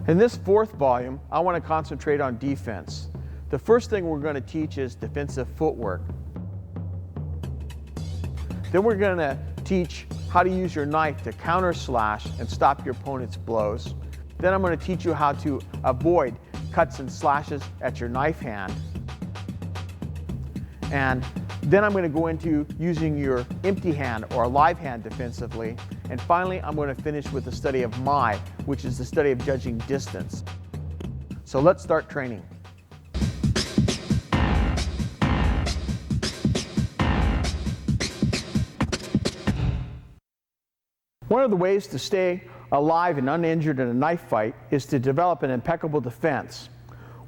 In this fourth volume, I want to concentrate on defense. The first thing we're going to teach is defensive footwork. Then we're going to teach how to use your knife to counter slash and stop your opponent's blows. Then I'm going to teach you how to avoid cuts and slashes at your knife hand. And then I'm going to go into using your empty hand or live hand defensively. And finally, I'm going to finish with the study of my, which is the study of judging distance. So let's start training. One of the ways to stay alive and uninjured in a knife fight is to develop an impeccable defense.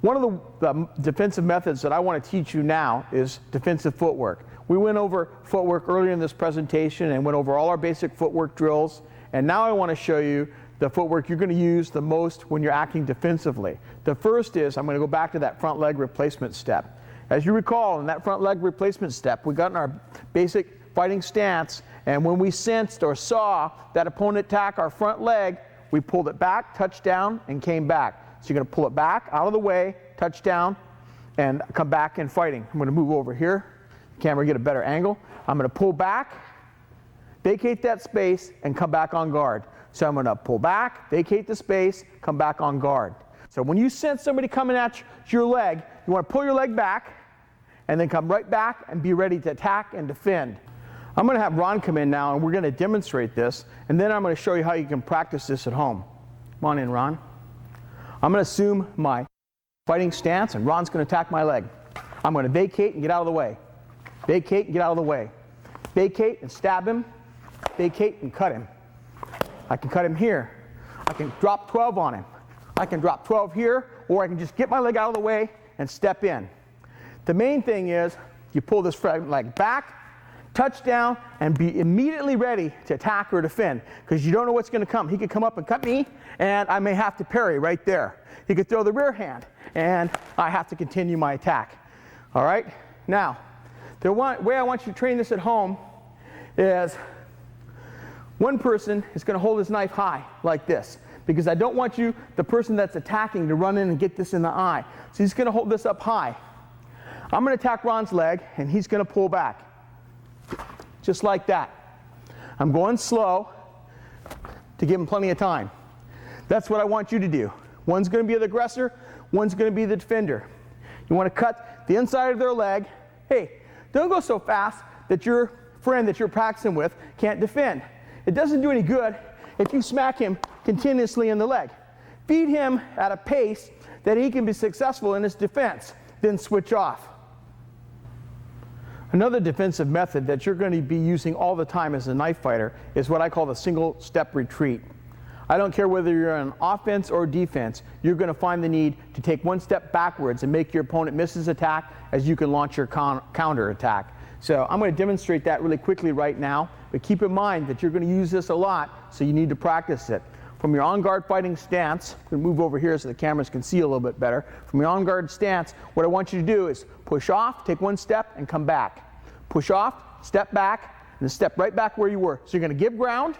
One of the defensive methods that I want to teach you now is defensive footwork. We went over footwork earlier in this presentation and went over all our basic footwork drills. And now I want to show you the footwork you're going to use the most when you're acting defensively. The first is I'm going to go back to that front leg replacement step. As you recall, in that front leg replacement step, we got in our basic fighting stance, and when we sensed or saw that opponent attack our front leg, we pulled it back, touched down, and came back. So you're going to pull it back, out of the way, touch down, and come back in fighting. I'm going to move over here. Camera, get a better angle. I'm going to pull back, vacate that space, and come back on guard. So I'm going to pull back, vacate the space, come back on guard. So when you sense somebody coming at your leg, you want to pull your leg back, and then come right back and be ready to attack and defend. I'm going to have Ron come in now, and we're going to demonstrate this, and then I'm going to show you how you can practice this at home. Come on in, Ron. I'm going to assume my fighting stance, and Ron's going to attack my leg. I'm going to vacate and get out of the way. Vacate and get out of the way. Vacate and stab him. Vacate and cut him. I can cut him here. I can drop 12 on him. I can drop 12 here, or I can just get my leg out of the way and step in. The main thing is you pull this leg back, touch down, and be immediately ready to attack or defend, because you don't know what's going to come. He could come up and cut me, and I may have to parry right there. He could throw the rear hand, and I have to continue my attack. All right? Now, the way I want you to train this at home is one person is going to hold his knife high like this, because I don't want you, the person that's attacking, to run in and get this in the eye. So he's going to hold this up high. I'm going to attack Ron's leg, and he's going to pull back. Just like that. I'm going slow to give him plenty of time. That's what I want you to do. One's going to be the aggressor, one's going to be the defender. You want to cut the inside of their leg. Hey, don't go so fast that your friend that you're practicing with can't defend. It doesn't do any good if you smack him continuously in the leg. Feed him at a pace that he can be successful in his defense, then switch off. Another defensive method that you're going to be using all the time as a knife fighter is what I call the single step retreat. I don't care whether you're on offense or defense, you're going to find the need to take one step backwards and make your opponent miss his attack as you can launch your counter attack. So I'm going to demonstrate that really quickly right now, but keep in mind that you're going to use this a lot, so you need to practice it. From your on-guard fighting stance, we'll move over here so the cameras can see a little bit better. From your on-guard stance, what I want you to do is push off, take one step, and come back. Push off, step back, and then step right back where you were. So you're going to give ground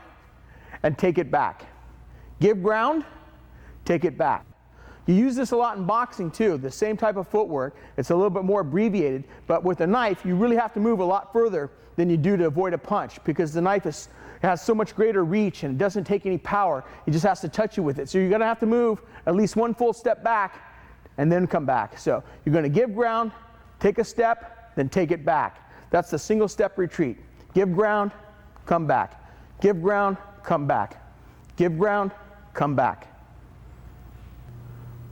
and take it back. Give ground, take it back. You use this a lot in boxing too, the same type of footwork. It's a little bit more abbreviated, but with a knife, you really have to move a lot further than you do to avoid a punch, because the knife has so much greater reach and it doesn't take any power. It just has to touch you with it. So you're going to have to move at least one full step back and then come back. So you're going to give ground, take a step, then take it back. That's the single step retreat. Give ground, come back. Give ground, come back. Give ground, come back.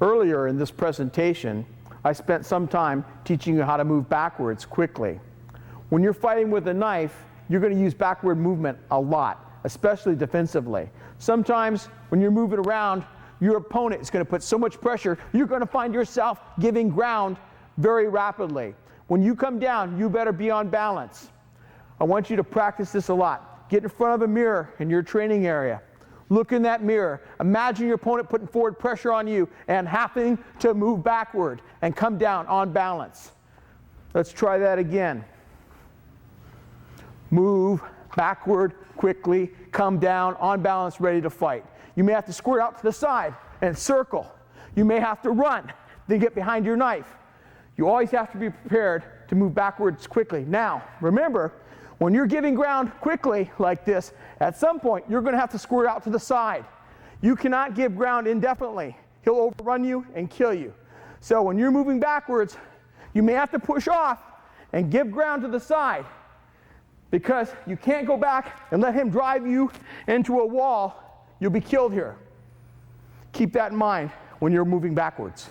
Earlier in this presentation, I spent some time teaching you how to move backwards quickly. When you're fighting with a knife, you're going to use backward movement a lot, especially defensively. Sometimes when you're moving around, your opponent is going to put so much pressure, you're going to find yourself giving ground very rapidly. When you come down, you better be on balance. I want you to practice this a lot. Get in front of a mirror in your training area. Look in that mirror. Imagine your opponent putting forward pressure on you and having to move backward and come down on balance. Let's try that again. Move backward quickly, come down on balance, ready to fight. You may have to squirt out to the side and circle. You may have to run, then get behind your knife. You always have to be prepared to move backwards quickly. Now, remember, when you're giving ground quickly like this, at some point you're going to have to squirt out to the side. You cannot give ground indefinitely. He'll overrun you and kill you. So when you're moving backwards, you may have to push off and give ground to the side, because you can't go back and let him drive you into a wall. You'll be killed here. Keep that in mind when you're moving backwards.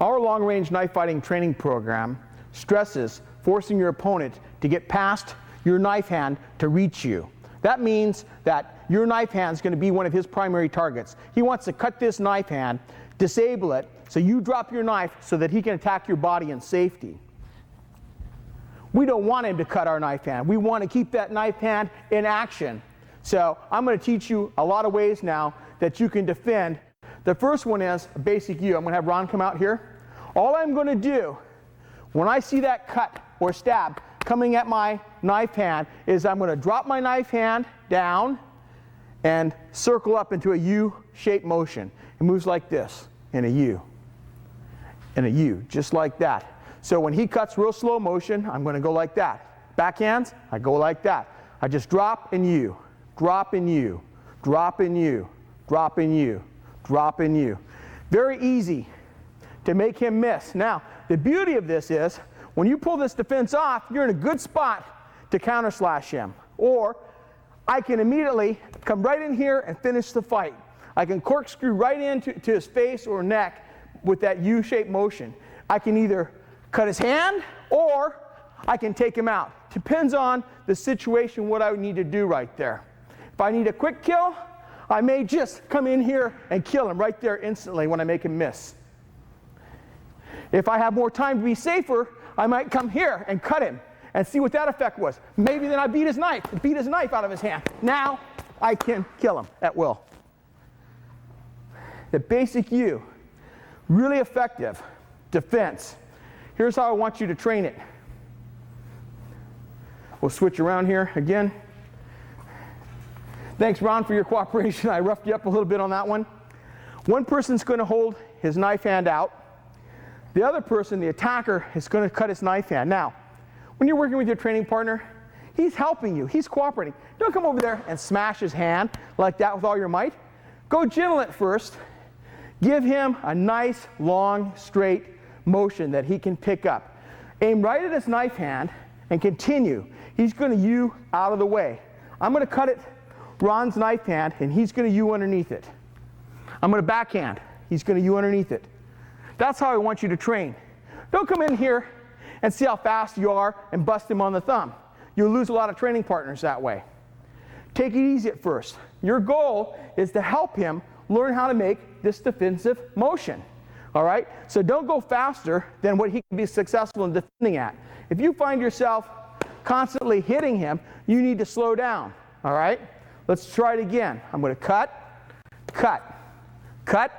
Our long-range knife fighting training program stresses forcing your opponent to get past your knife hand to reach you. That means that your knife hand is going to be one of his primary targets. He wants to cut this knife hand, disable it, so you drop your knife so that he can attack your body in safety. We don't want him to cut our knife hand. We want to keep that knife hand in action. So I'm going to teach you a lot of ways now that you can defend. The first one is a basic U. I'm going to have Ron come out here. All I'm going to do when I see that cut or stab coming at my knife hand is I'm going to drop my knife hand down and circle up into a U-shaped motion. It moves like this, in a U, in a U, just like that. So when he cuts real slow motion, I'm going to go like that. Backhands, I go like that. I just drop and U, drop and U, drop and U, drop and U, drop and U. Very easy to make him miss. Now, the beauty of this is, when you pull this defense off, you're in a good spot to counter slash him. Or I can immediately come right in here and finish the fight. I can corkscrew right into his face or neck with that U-shaped motion. I can either cut his hand or I can take him out. Depends on the situation, what I would need to do right there. If I need a quick kill, I may just come in here and kill him right there instantly when I make him miss. If I have more time to be safer, I might come here and cut him and see what that effect was. Maybe then I beat his knife out of his hand. Now I can kill him at will. The basic U, really effective defense. Here's how I want you to train it. We'll switch around here again. Thanks, Ron, for your cooperation. I roughed you up a little bit on that one. One person's going to hold his knife hand out. The other person, the attacker, is going to cut his knife hand. Now, when you're working with your training partner, he's helping you. He's cooperating. Don't come over there and smash his hand like that with all your might. Go gentle at first. Give him a nice, long, straight motion that he can pick up. Aim right at his knife hand and continue. He's going to U out of the way. I'm going to cut it, Ron's knife hand, and he's going to U underneath it. I'm going to backhand. He's going to U underneath it. That's how I want you to train. Don't come in here and see how fast you are and bust him on the thumb. You'll lose a lot of training partners that way. Take it easy at first. Your goal is to help him learn how to make this defensive motion. All right? So don't go faster than what he can be successful in defending at. If you find yourself constantly hitting him, you need to slow down. All right? Let's try it again. I'm going to cut, cut, cut,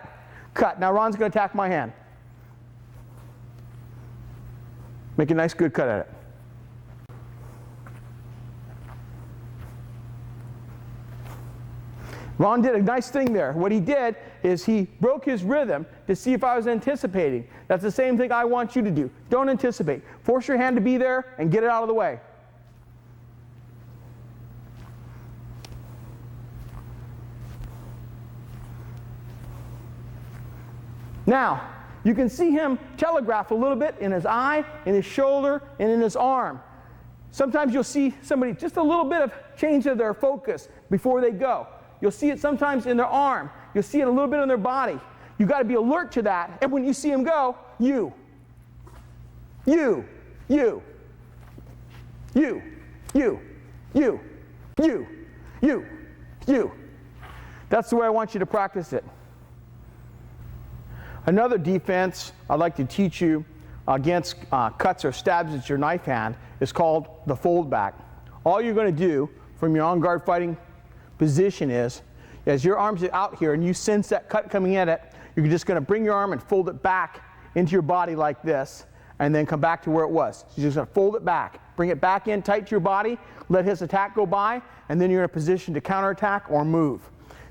cut. Now Ron's going to attack my hand. Make a nice good cut at it. Ron did a nice thing there. What he did is he broke his rhythm to see if I was anticipating. That's the same thing I want you to do. Don't anticipate. Force your hand to be there and get it out of the way. Now, you can see him telegraph a little bit in his eye, in his shoulder, and in his arm. Sometimes you'll see somebody just a little bit of change of their focus before they go. You'll see it sometimes in their arm. You'll see it a little bit on their body. You've got to be alert to that. And when you see him go, you. That's the way I want you to practice it. Another defense I'd like to teach you against cuts or stabs at your knife hand is called the fold back. All you're going to do from your on-guard fighting position is, as your arms are out here and you sense that cut coming at it, you're just going to bring your arm and fold it back into your body like this, and then come back to where it was. So you're just going to fold it back. Bring it back in tight to your body, let his attack go by, and then you're in a position to counterattack or move.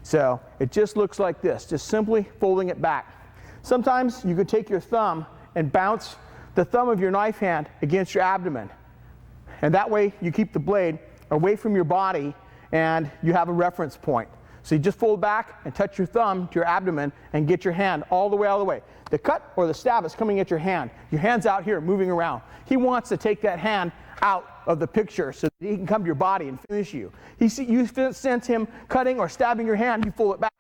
So it just looks like this, just simply folding it back. Sometimes you could take your thumb and bounce the thumb of your knife hand against your abdomen. And that way you keep the blade away from your body and you have a reference point. So you just fold back and touch your thumb to your abdomen and get your hand all the way. The cut or the stab is coming at your hand. Your hand's out here moving around. He wants to take that hand out of the picture so that he can come to your body and finish you. You sense him cutting or stabbing your hand, you fold it back.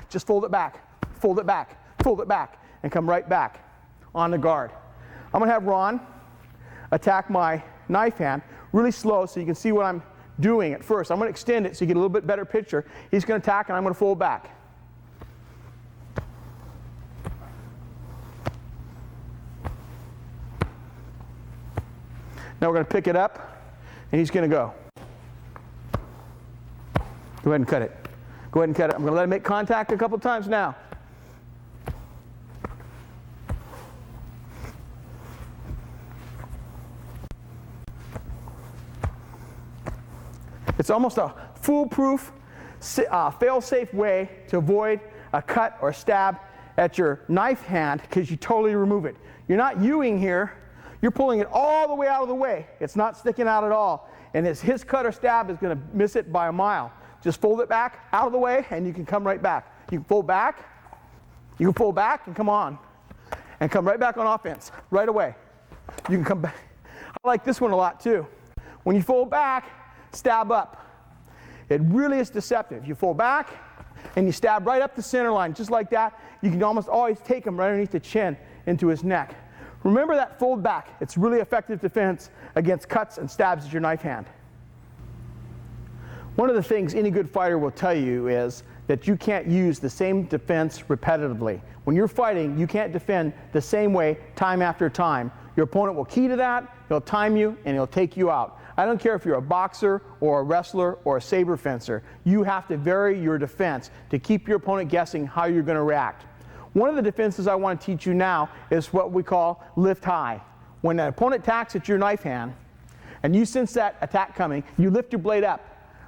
Just fold it back, fold it back, fold it back, and come right back on the guard. I'm going to have Ron attack my knife hand really slow so you can see what I'm doing at first. I'm going to extend it so you get a little bit better picture. He's going to attack and I'm going to fold back. Now we're going to pick it up and he's going to go. Go ahead and cut it. Go ahead and cut it. I'm going to let him make contact a couple times now. It's almost a foolproof, fail-safe way to avoid a cut or stab at your knife hand because you totally remove it. You're not U-ing here. You're pulling it all the way out of the way. It's not sticking out at all. And his cut or stab is going to miss it by a mile. Just fold it back out of the way and you can come right back. You can fold back. You can fold back and come on. And come right back on offense right away. You can come back. I like this one a lot too. When you fold back, stab up. It really is deceptive. You fold back and you stab right up the center line just like that. You can almost always take him right underneath the chin into his neck. Remember that fold back. It's really effective defense against cuts and stabs at your knife hand. One of the things any good fighter will tell you is that you can't use the same defense repetitively. When you're fighting, you can't defend the same way time after time. Your opponent will key to that, he'll time you, and he'll take you out. I don't care if you're a boxer or a wrestler or a saber fencer. You have to vary your defense to keep your opponent guessing how you're going to react. One of the defenses I want to teach you now is what we call lift high. When an opponent attacks at your knife hand and you sense that attack coming, you lift your blade up.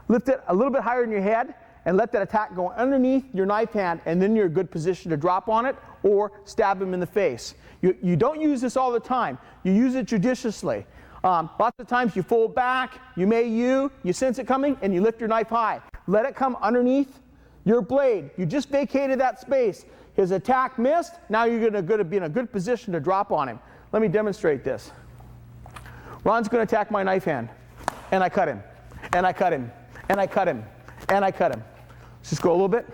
Lift it a little bit higher in your head and let that attack go underneath your knife hand, and then you're in a good position to drop on it or stab him in the face. You don't use this all the time. You use it judiciously. Lots of times you fold back, you sense it coming, and you lift your knife high. Let it come underneath your blade. You just vacated that space. His attack missed. Now you're going to be in a good position to drop on him. Let me demonstrate this. Ron's going to attack my knife hand, and I cut him, and I cut him, and I cut him, and I cut him. Let's just go a little bit.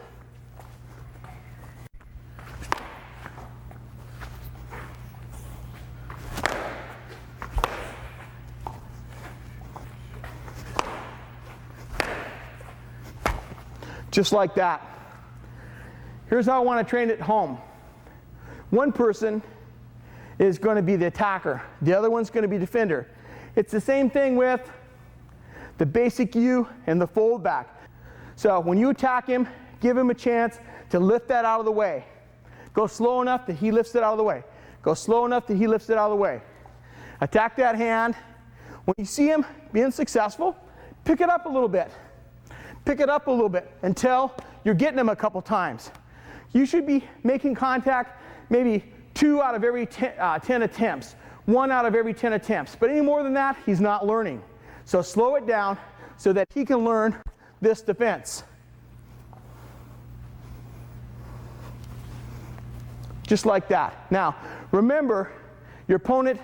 Just like that. Here's how I want to train it at home. One person is going to be the attacker. The other one's going to be defender. It's the same thing with the basic U and the fold back. So when you attack him, give him a chance to lift that out of the way. Go slow enough that he lifts it out of the way. Go slow enough that he lifts it out of the way. Attack that hand. When you see him being successful, pick it up a little bit. Pick it up a little bit until you're getting him a couple times. You should be making contact maybe 2 out of every 10 attempts, 1 out of every 10 attempts. But any more than that, he's not learning. So slow it down so that he can learn this defense. Just like that. Now, remember, your opponent's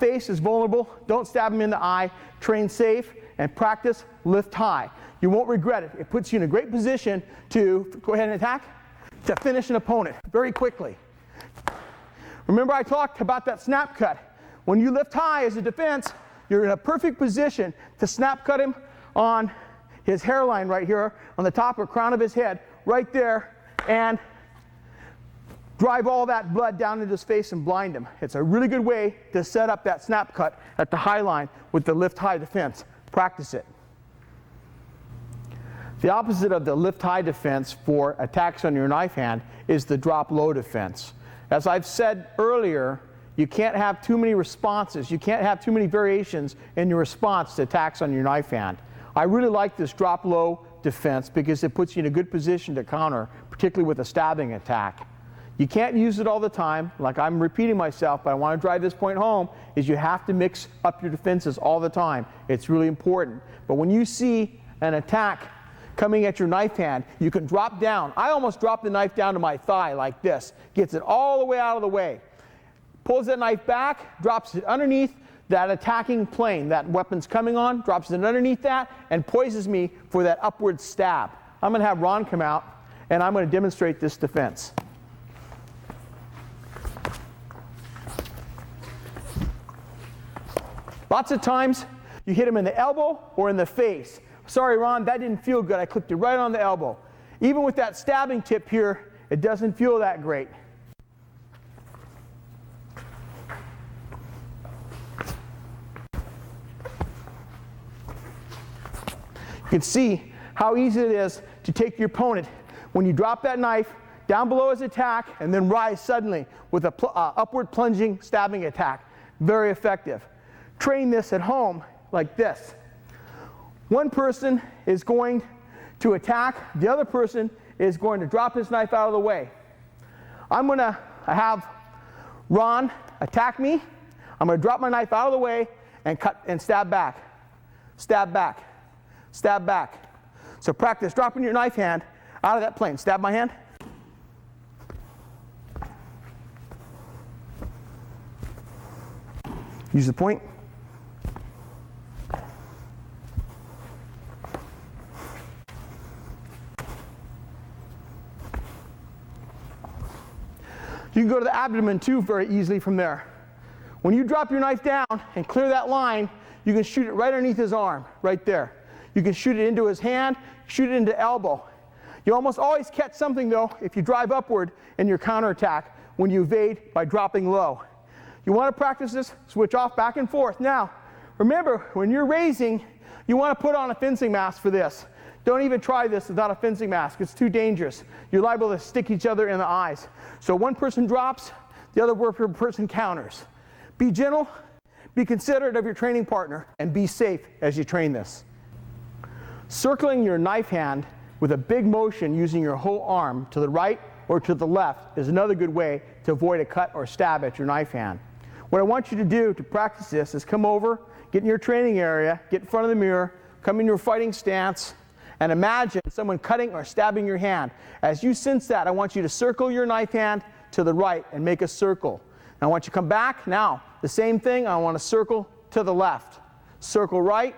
face is vulnerable. Don't stab him in the eye. Train safe and practice lift high. You won't regret it. It puts you in a great position to go ahead and attack, to finish an opponent very quickly. Remember I talked about that snap cut. When you lift high as a defense, you're in a perfect position to snap cut him on his hairline right here, on the top or crown of his head, right there, and drive all that blood down into his face and blind him. It's a really good way to set up that snap cut at the high line with the lift high defense. Practice it. The opposite of the lift high defense for attacks on your knife hand is the drop low defense. As I've said earlier, You can't have too many responses. You can't have too many variations in your response to attacks on your knife hand. I really like this drop low defense because it puts you in a good position to counter, particularly with a stabbing attack. You can't use it all the time. Like I'm repeating myself, but I want to drive this point home, is you have to mix up your defenses all the time. It's really important. But when you see an attack coming at your knife hand, you can drop down. I almost dropped the knife down to my thigh like this. Gets it all the way out of the way. Pulls that knife back, drops it underneath that attacking plane that weapon's coming on, drops it underneath that, and poises me for that upward stab. I'm going to have Ron come out, and I'm going to demonstrate this defense. Lots of times, you hit him in the elbow or in the face. Sorry, Ron, that didn't feel good. I clipped it right on the elbow. Even with that stabbing tip here, it doesn't feel that great. You can see how easy it is to take your opponent when you drop that knife down below his attack and then rise suddenly with an upward plunging stabbing attack. Very effective. Train this at home like this. One person is going to attack, the other person is going to drop his knife out of the way. I'm going to have Ron attack me. I'm going to drop my knife out of the way and cut and stab back. Stab back. Stab back. So practice dropping your knife hand out of that plane. Stab my hand. Use the point. You can go to the abdomen too very easily from there. When you drop your knife down and clear that line, you can shoot it right underneath his arm, right there. You can shoot it into his hand, shoot it into elbow. You almost always catch something though if you drive upward in your counterattack when you evade by dropping low. You want to practice this, switch off back and forth. Now, remember, when you're raising, you want to put on a fencing mask for this. Don't even try this without a fencing mask. It's too dangerous. You're liable to stick each other in the eyes. So one person drops, the other person counters. Be gentle, be considerate of your training partner, and be safe as you train this. Circling your knife hand with a big motion using your whole arm to the right or to the left is another good way to avoid a cut or stab at your knife hand. What I want you to do to practice this is come over, get in your training area, get in front of the mirror, come in your fighting stance, and imagine someone cutting or stabbing your hand. As you sense that, I want you to circle your knife hand to the right and make a circle. And I want you to come back. Now, the same thing, I want to circle to the left. Circle right,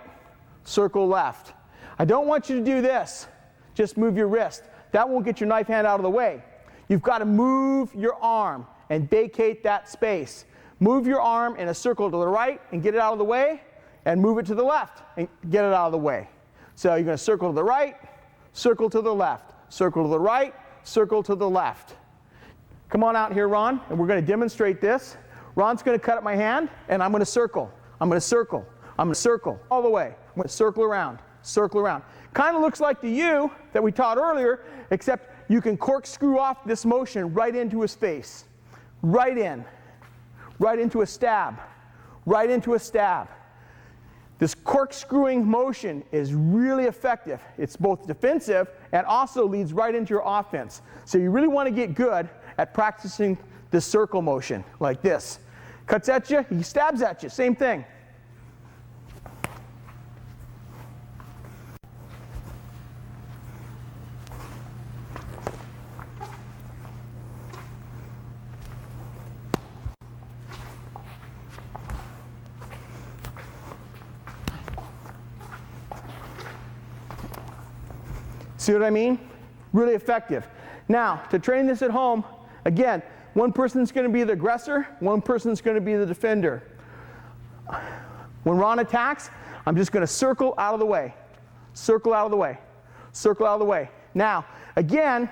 circle left. I don't want you to do this. Just move your wrist. That won't get your knife hand out of the way. You've got to move your arm and vacate that space. Move your arm in a circle to the right and get it out of the way, and move it to the left and get it out of the way. So you're going to circle to the right, circle to the left, circle to the right, circle to the left. Come on out here, Ron, and we're going to demonstrate this. Ron's going to cut up my hand, and I'm going to circle. I'm going to circle. I'm going to circle all the way. I'm going to circle around, circle around. Kind of looks like the U that we taught earlier, except you can corkscrew off this motion right into his face. Right in. Right into a stab. Right into a stab. This corkscrewing motion is really effective. It's both defensive and also leads right into your offense. So you really want to get good at practicing this circle motion like this. Cuts at you, he stabs at you, same thing. See what I mean? Really effective. Now, to train this at home, again, one person's going to be the aggressor, one person's going to be the defender. When Ron attacks, I'm just going to circle out of the way. Circle out of the way. Circle out of the way. Now, again,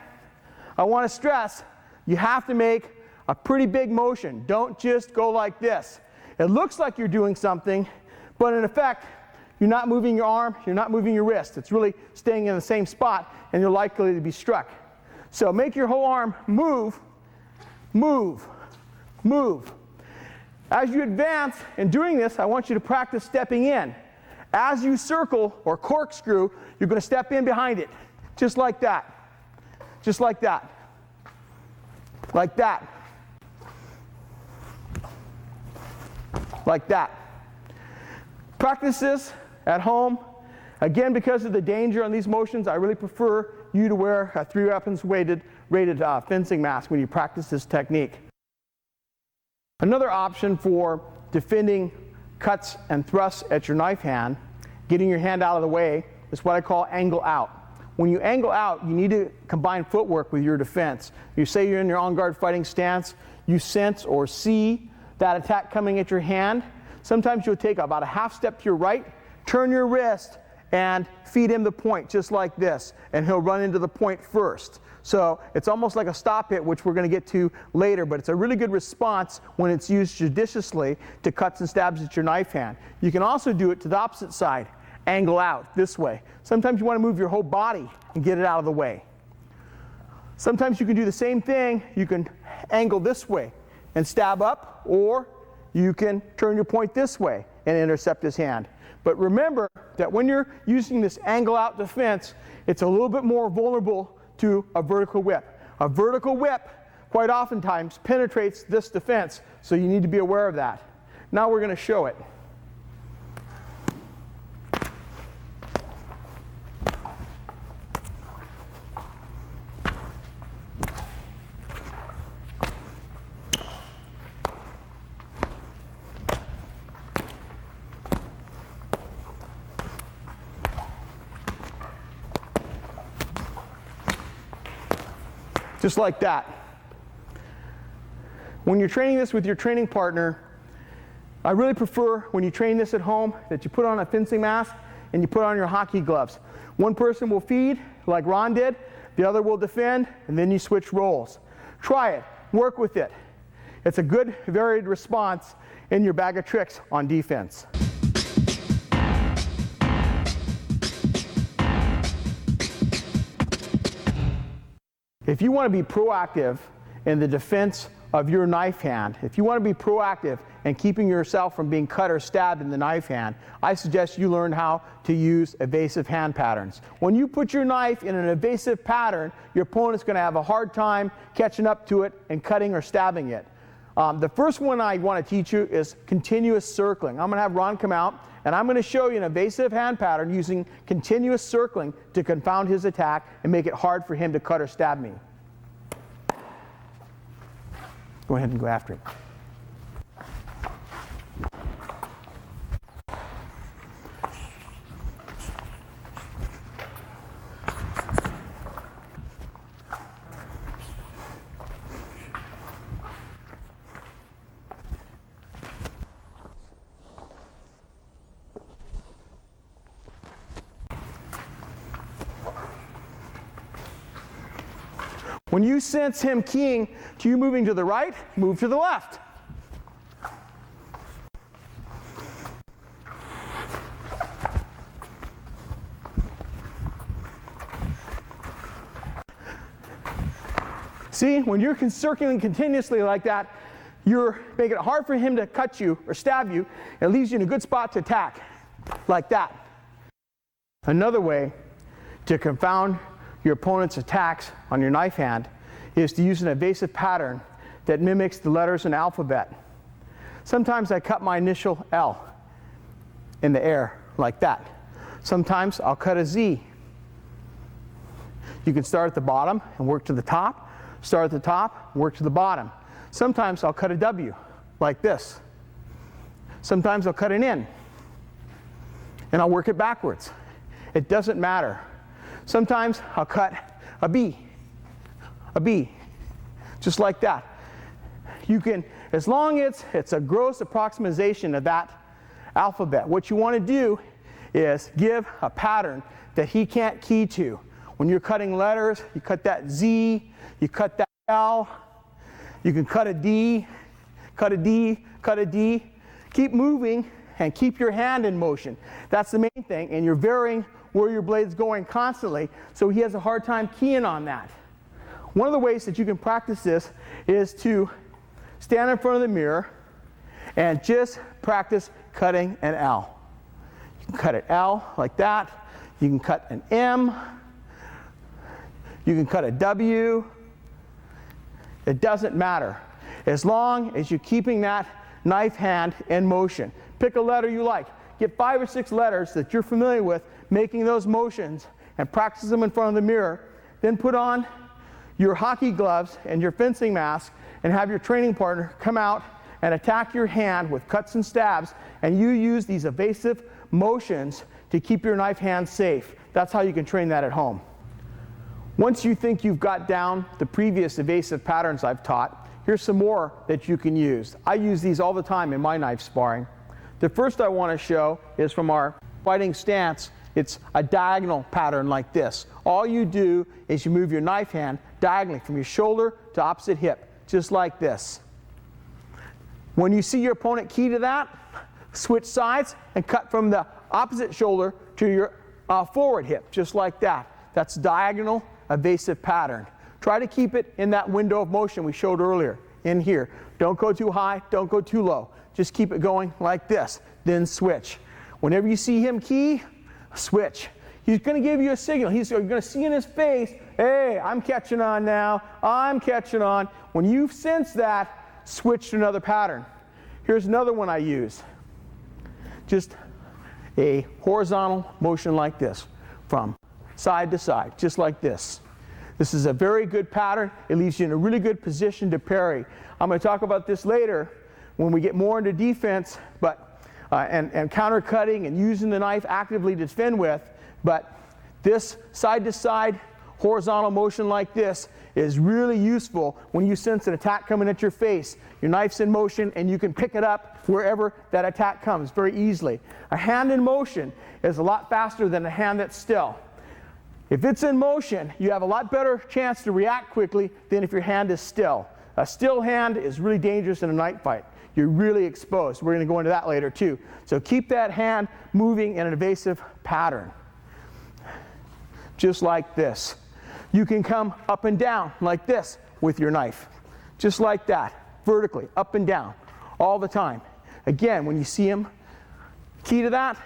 I want to stress, you have to make a pretty big motion. Don't just go like this. It looks like you're doing something, but in effect, you're not moving your arm, you're not moving your wrist. It's really staying in the same spot, and you're likely to be struck. So make your whole arm move, move, move. As you advance in doing this, I want you to practice stepping in. As you circle or corkscrew, you're going to step in behind it, just like that. Just like that. Like that. Like that. Practice this at home. Again, because of the danger on these motions, I really prefer you to wear a 3 weapons rated fencing mask when you practice this technique. Another option for defending cuts and thrusts at your knife hand, getting your hand out of the way, is what I call angle out. When you angle out, you need to combine footwork with your defense. You say you're in your on-guard fighting stance, you sense or see that attack coming at your hand. Sometimes you'll take about a half step to your right, turn your wrist, and feed him the point just like this, and he'll run into the point first. So it's almost like a stop hit, which we're going to get to later, but it's a really good response when it's used judiciously to cuts and stabs at your knife hand. You can also do it to the opposite side, angle out this way. Sometimes you want to move your whole body and get it out of the way. Sometimes you can do the same thing. You can angle this way and stab up, or you can turn your point this way and intercept his hand. But remember that when you're using this angle out defense, it's a little bit more vulnerable to a vertical whip. A vertical whip quite oftentimes penetrates this defense, so you need to be aware of that. Now we're going to show it. Just like that. When you're training this with your training partner, I really prefer when you train this at home that you put on a fencing mask and you put on your hockey gloves. One person will feed, like Ron did, the other will defend, and then you switch roles. Try it. Work with it. It's a good, varied response in your bag of tricks on defense. If you want to be proactive in the defense of your knife hand, if you want to be proactive in keeping yourself from being cut or stabbed in the knife hand, I suggest you learn how to use evasive hand patterns. When you put your knife in an evasive pattern, your opponent's going to have a hard time catching up to it and cutting or stabbing it. The first one I want to teach you is continuous circling. I'm going to have Ron come out, and I'm going to show you an evasive hand pattern using continuous circling to confound his attack and make it hard for him to cut or stab me. Go ahead and go after him. When you sense him keying to you moving to the right, move to the left. See, when you're circling continuously like that, you're making it hard for him to cut you or stab you. It leaves you in a good spot to attack, like that. Another way to confound your opponent's attacks on your knife hand is to use an evasive pattern that mimics the letters in the alphabet. Sometimes I cut my initial L in the air like that. Sometimes I'll cut a Z. You can start at the bottom and work to the top, start at the top, work to the bottom. Sometimes I'll cut a W like this. Sometimes I'll cut an N and I'll work it backwards. It doesn't matter. Sometimes I'll cut a B, just like that. You can, as long as it's a gross approximation of that alphabet, what you want to do is give a pattern that he can't key to. When you're cutting letters, you cut that Z, you cut that L, you can cut a D, cut a D, cut a D. Keep moving and keep your hand in motion. That's the main thing, and you're varying where your blade's going constantly, so he has a hard time keying on that. One of the ways that you can practice this is to stand in front of the mirror And just practice cutting an L. You can cut an L like that. You can cut an M. You can cut a W. It doesn't matter. As long as you're keeping that knife hand in motion. Pick a letter you like. Get 5 or 6 letters that you're familiar with, making those motions, and practice them in front of the mirror. Then put on your hockey gloves and your fencing mask and have your training partner come out and attack your hand with cuts and stabs, and you use these evasive motions to keep your knife hand safe. That's how you can train that at home. Once you think you've got down the previous evasive patterns I've taught, here's some more that you can use. I use these all the time in my knife sparring. The first I want to show is from our fighting stance. It's a diagonal pattern like this. All you do is you move your knife hand diagonally from your shoulder to opposite hip, just like this. When you see your opponent key to that, switch sides and cut from the opposite shoulder to your forward hip, just like that. That's diagonal evasive pattern. Try to keep it in that window of motion we showed earlier, in here. Don't go too high, don't go too low. Just keep it going like this, then switch. Whenever you see him key, switch. He's going to give you a signal. You're going to see in his face, hey, I'm catching on now, I'm catching on. When you sense that, switch to another pattern. Here's another one I use. Just a horizontal motion like this, from side to side, just like this. This is a very good pattern. It leaves you in a really good position to parry. I'm going to talk about this later when we get more into defense, and counter cutting and using the knife actively to defend with. But this side to side horizontal motion like this is really useful when you sense an attack coming at your face. Your knife's in motion and you can pick it up wherever that attack comes very easily. A hand in motion is a lot faster than a hand that's still. If it's in motion, you have a lot better chance to react quickly than if your hand is still. A still hand is really dangerous in a knife fight. You're really exposed. We're going to go into that later too. So keep that hand moving in an evasive pattern. Just like this. You can come up and down like this with your knife. Just like that. Vertically, up and down, all the time. Again, when you see him key to that,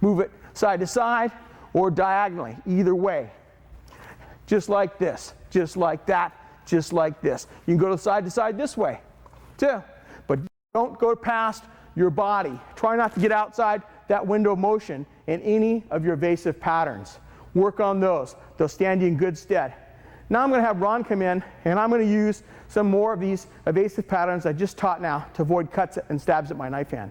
move it side to side or diagonally, either way. Just like this, just like that, just like this. You can go side to side this way too, but don't go past your body. Try not to get outside that window of motion in any of your evasive patterns. Work on those. They'll stand you in good stead. Now I'm going to have Ron come in, and I'm going to use some more of these evasive patterns I just taught now to avoid cuts and stabs at my knife hand.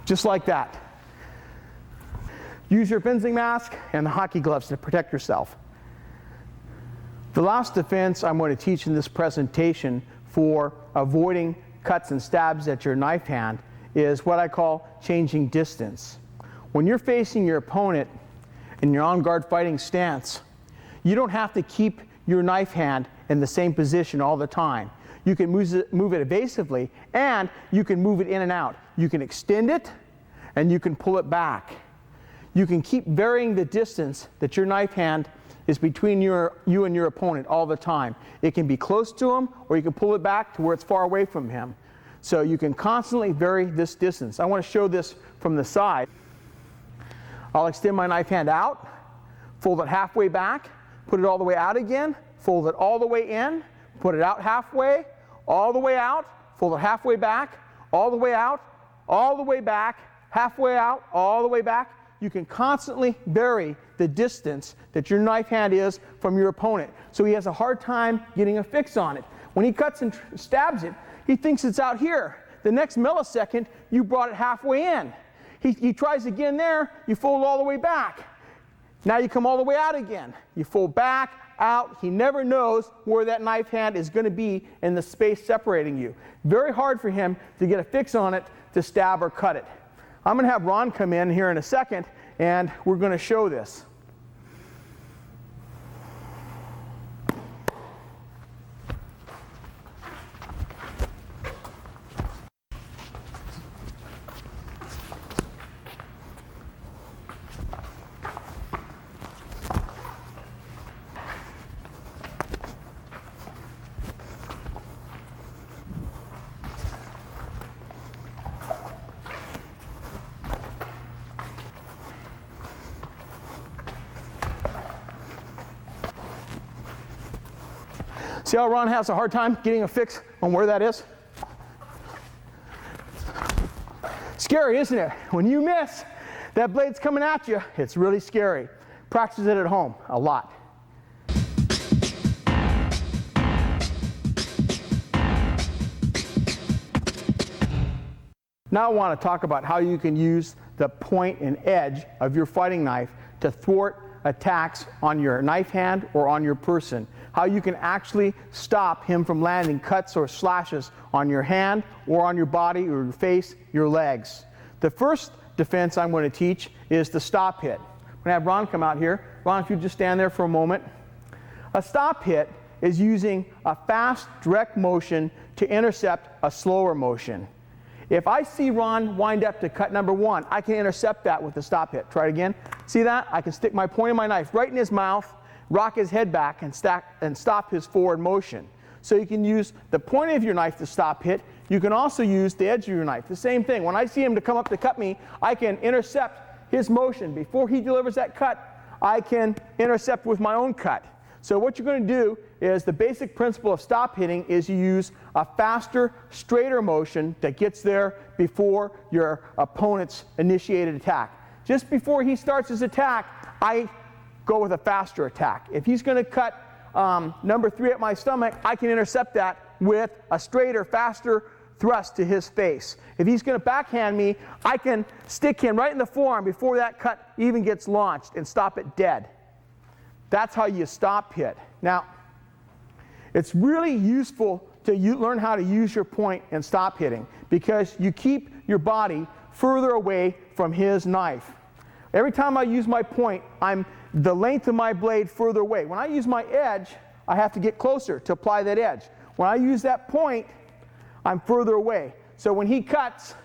Just like that. Use your fencing mask and the hockey gloves to protect yourself. The last defense I'm going to teach in this presentation for avoiding cuts and stabs at your knife hand is what I call changing distance. When you're facing your opponent in your on-guard fighting stance, you don't have to keep your knife hand in the same position all the time. You can move it evasively, and you can move it in and out. You can extend it, and you can pull it back. You can keep varying the distance that your knife hand is between you and your opponent all the time. It can be close to him, or you can pull it back to where it's far away from him. So you can constantly vary this distance. I want to show this from the side. I'll extend my knife hand out, fold it halfway back, put it all the way out again, fold it all the way in, put it out halfway, all the way out, fold it halfway back, all the way out, all the way back, halfway out, all the way back. You can constantly vary the distance that your knife hand is from your opponent, so he has a hard time getting a fix on it. When he cuts and stabs it, he thinks it's out here. The next millisecond, you brought it halfway in. He tries again there, you fold all the way back. Now you come all the way out again. You fold back, out. He never knows where that knife hand is going to be in the space separating you. Very hard for him to get a fix on it to stab or cut it. I'm going to have Ron come in here in a second, and we're going to show this. See how Ron has a hard time getting a fix on where that is? Scary, isn't it? When you miss, that blade's coming at you. It's really scary. Practice it at home a lot. Now I want to talk about how you can use the point and edge of your fighting knife to thwart attacks on your knife hand or on your person. How you can actually stop him from landing cuts or slashes on your hand or on your body or your face, your legs. The first defense I'm going to teach is the stop hit. I'm going to have Ron come out here. Ron, if you just stand there for a moment. A stop hit is using a fast, direct motion to intercept a slower motion. If I see Ron wind up to cut number 1, I can intercept that with the stop hit. Try it again. See that? I can stick my point of my knife right in his mouth, rock his head back, and stop his forward motion. So you can use the point of your knife to stop hit. You can also use the edge of your knife. The same thing. When I see him to come up to cut me, I can intercept his motion. Before he delivers that cut, I can intercept with my own cut. So what you're going to do is the basic principle of stop hitting is you use a faster, straighter motion that gets there before your opponent's initiated attack. Just before he starts his attack, I go with a faster attack. If he's going to cut number 3 at my stomach, I can intercept that with a straighter, faster thrust to his face. If he's going to backhand me, I can stick him right in the forearm before that cut even gets launched and stop it dead. That's how you stop hit. Now, it's really useful to learn how to use your point and stop hitting because you keep your body further away from his knife. Every time I use my point, I'm the length of my blade further away. When I use my edge, I have to get closer to apply that edge. When I use that point, I'm further away. So when he cuts,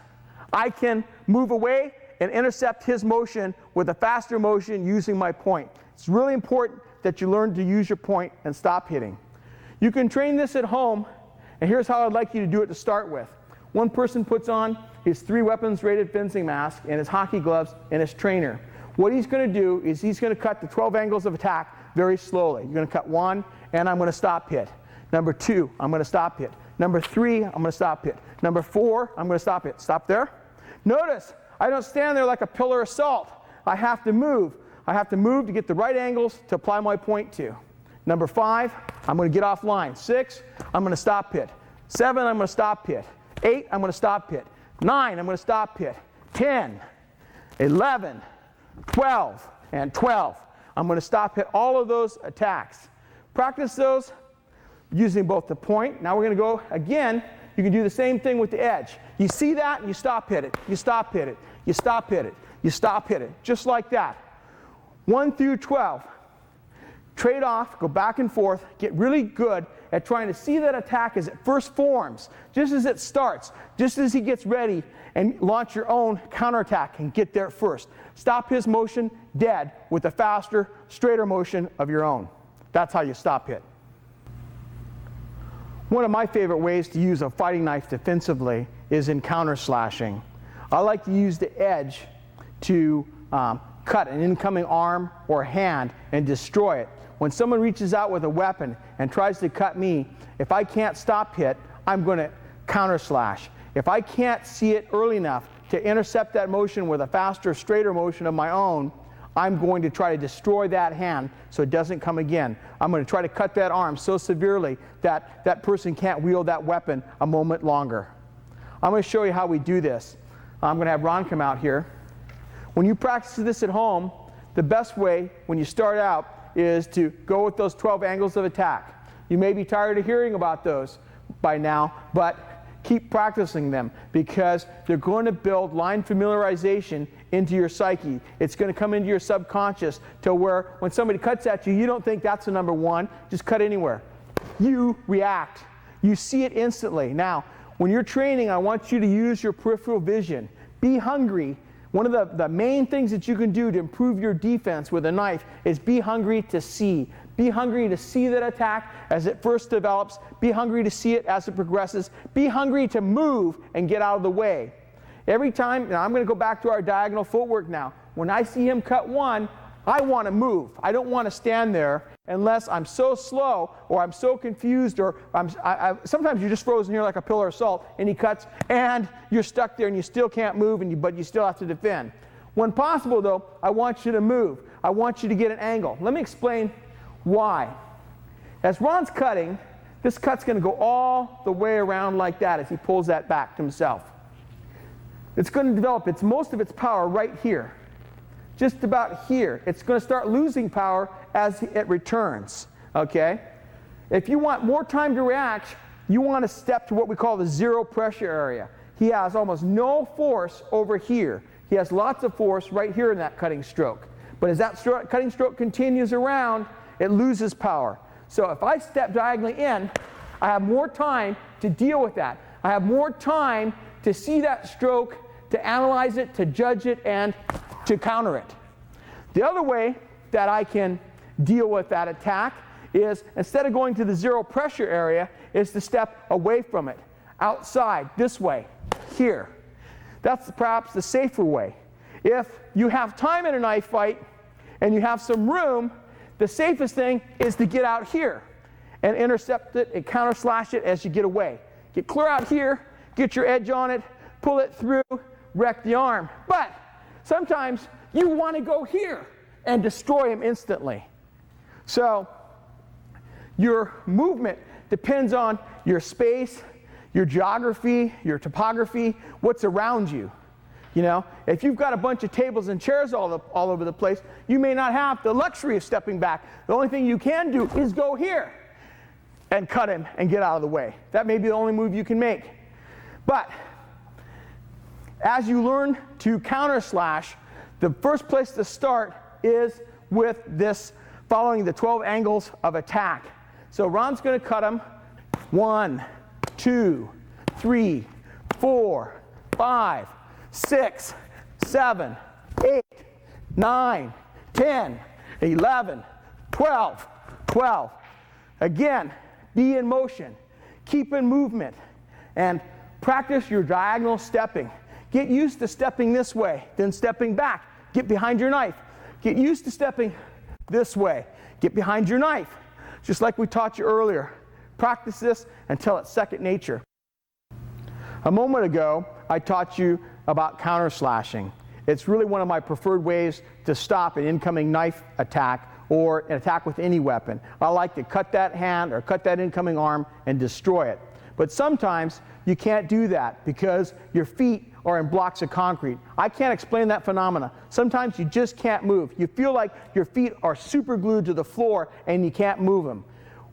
I can move away and intercept his motion with a faster motion using my point. It's really important that you learn to use your point and stop hitting. You can train this at home, and here's how I'd like you to do it to start with. One person puts on his 3 weapons rated fencing mask and his hockey gloves and his trainer. What he's going to do is he's going to cut the 12 angles of attack very slowly. You're going to cut 1, and I'm going to stop hit. Number 2, I'm going to stop hit. Number 3, I'm going to stop hit. Number 4, I'm going to stop hit. Stop there. Notice, I don't stand there like a pillar of salt. I have to move. I have to move to get the right angles to apply my point to. Number 5, I'm going to get off line. 6, I'm going to stop hit. 7, I'm going to stop hit. 8, I'm going to stop hit. 9, I'm going to stop hit. 10, 11, 12, and 12. I'm going to stop hit all of those attacks. Practice those using both the point. Now we're going to go again. You can do the same thing with the edge. You see that, and you stop hit it. You stop hit it. You stop hit it. You stop hit it. Just like that. 1 through 12. Trade off, go back and forth, get really good at trying to see that attack as it first forms, just as it starts, just as he gets ready, and launch your own counterattack and get there first. Stop his motion dead with a faster, straighter motion of your own. That's how you stop hit. One of my favorite ways to use a fighting knife defensively is in counter slashing. I like to use the edge to cut an incoming arm or hand and destroy it. When someone reaches out with a weapon and tries to cut me, if I can't stop hit, I'm going to counter slash. If I can't see it early enough to intercept that motion with a faster, straighter motion of my own, I'm going to try to destroy that hand so it doesn't come again. I'm going to try to cut that arm so severely that that person can't wield that weapon a moment longer. I'm going to show you how we do this. I'm going to have Ron come out here. When you practice this at home, the best way when you start out is to go with those 12 angles of attack. You may be tired of hearing about those by now, but keep practicing them because they're going to build line familiarization into your psyche. It's going to come into your subconscious to where when somebody cuts at you, you don't think that's a number one, just cut anywhere. You react. You see it instantly. Now, when you're training, I want you to use your peripheral vision. Be hungry. One of the main things that you can do to improve your defense with a knife is be hungry to see. Be hungry to see that attack as it first develops. Be hungry to see it as it progresses. Be hungry to move and get out of the way. Every time, now I'm going to go back to our diagonal footwork now. When I see him cut one, I want to move. I don't want to stand there unless I'm so slow or I'm so confused or sometimes you're just frozen here like a pillar of salt and he cuts and you're stuck there and you still can't move but you still have to defend. When possible though, I want you to move. I want you to get an angle. Let me explain why. As Ron's cutting, this cut's going to go all the way around like that as he pulls that back to himself. It's going to develop most of its power right here. Just about here. It's going to start losing power as it returns, okay? If you want more time to react, you want to step to what we call the zero pressure area. He has almost no force over here. He has lots of force right here in that cutting stroke. But as that cutting stroke continues around, it loses power. So if I step diagonally in, I have more time to deal with that. I have more time to see that stroke, to analyze it, to judge it, and to counter it. The other way that I can deal with that attack is, instead of going to the zero pressure area, is to step away from it, outside, this way, here. That's perhaps the safer way. If you have time in a knife fight and you have some room, the safest thing is to get out here and intercept it and counter slash it as you get away. Get clear out here, get your edge on it, pull it through, wreck the arm. But sometimes you want to go here and destroy him instantly. So your movement depends on your space, your geography, your topography, what's around you. You know, if you've got a bunch of tables and chairs all over the place, you may not have the luxury of stepping back. The only thing you can do is go here and cut him and get out of the way. That may be the only move you can make. But as you learn to counter slash, the first place to start is with this, following the 12 angles of attack. So Ron's going to cut him 1, 2, 3, 4, 5, 6, 7, 8, 9, 10, 11, 12, 12. Again, be in motion, keep in movement, and practice your diagonal stepping. Get used to stepping this way, then stepping back. Get behind your knife. Get used to stepping this way. Get behind your knife. Just like we taught you earlier. Practice this until it's second nature. A moment ago, I taught you about counter slashing. It's really one of my preferred ways to stop an incoming knife attack or an attack with any weapon. I like to cut that hand or cut that incoming arm and destroy it. But sometimes you can't do that because your feet are in blocks of concrete. I can't explain that phenomena. Sometimes you just can't move. You feel like your feet are super glued to the floor and you can't move them.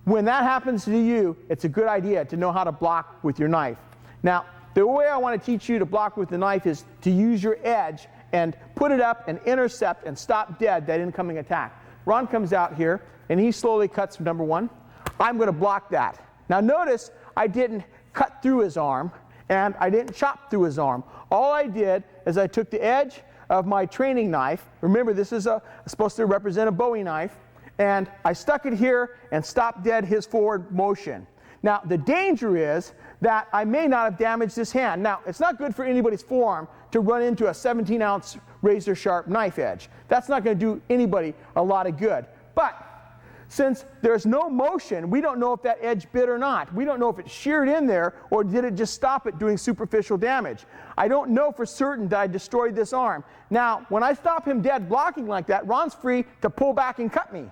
When that happens to you, it's a good idea to know how to block with your knife. Now, the way I want to teach you to block with the knife is to use your edge and put it up and intercept and stop dead that incoming attack. Ron comes out here and he slowly cuts number 1. I'm going to block that. Now notice I didn't cut through his arm and I didn't chop through his arm. All I did is I took the edge of my training knife. Remember, this is supposed to represent a Bowie knife. And I stuck it here and stopped dead his forward motion. Now, the danger is that I may not have damaged his hand. Now, it's not good for anybody's forearm to run into a 17-ounce razor-sharp knife edge. That's not going to do anybody a lot of good. But since there's no motion, we don't know if that edge bit or not. We don't know if it sheared in there or did it just stop it doing superficial damage. I don't know for certain that I destroyed this arm. Now, when I stop him dead blocking like that, Ron's free to pull back and cut me.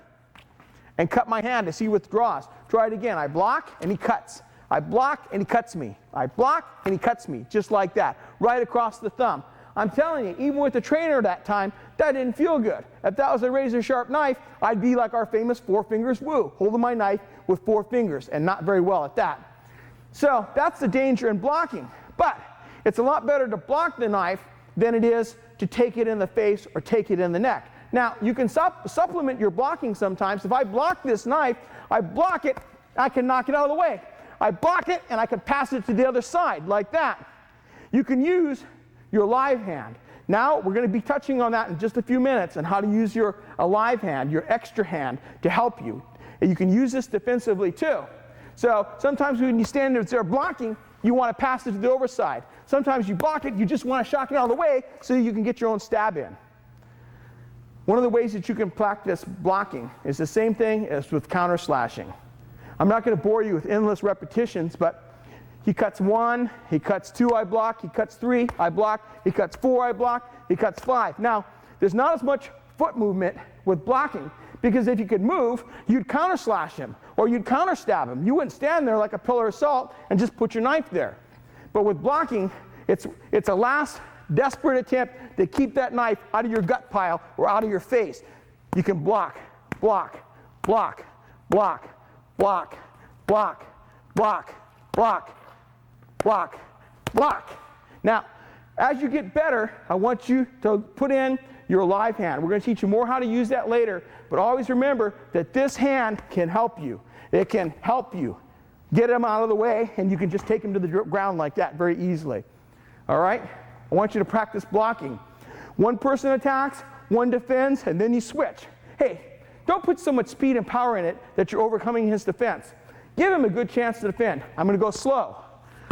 And cut my hand as he withdraws. Try it again. I block and he cuts. I block and he cuts me. I block and he cuts me. Just like that. Right across the thumb. I'm telling you, even with the trainer that time, that didn't feel good. If that was a razor sharp knife, I'd be like our famous 4 fingers woo, holding my knife with 4 fingers, and not very well at that. So that's the danger in blocking. But it's a lot better to block the knife than it is to take it in the face or take it in the neck. Now, you can supplement your blocking sometimes. If I block this knife, I block it, I can knock it out of the way. I block it, and I can pass it to the other side, like that. You can use your live hand. Now, we're going to be touching on that in just a few minutes, and how to use your live hand, your extra hand, to help you. And you can use this defensively, too. So sometimes when you stand there blocking, you want to pass it to the overside. Sometimes you block it, you just want to shock it out of the way so you can get your own stab in. One of the ways that you can practice blocking is the same thing as with counter slashing. I'm not going to bore you with endless repetitions, but he cuts 1, he cuts 2, I block, he cuts 3, I block, he cuts 4, I block, he cuts 5. Now, there's not as much foot movement with blocking, because if you could move, you'd counter slash him, or you'd counter stab him. You wouldn't stand there like a pillar of salt and just put your knife there. But with blocking, it's a last desperate attempt to keep that knife out of your gut pile or out of your face. You can block, block, block, block, block, block, block, block, block, block. Now, as you get better, I want you to put in your live hand. We're going to teach you more how to use that later, but always remember that this hand can help you. It can help you get him out of the way, and you can just take him to the ground like that very easily. All right? I want you to practice blocking. One person attacks, one defends, and then you switch. Hey, don't put so much speed and power in it that you're overcoming his defense. Give him a good chance to defend. I'm going to go slow,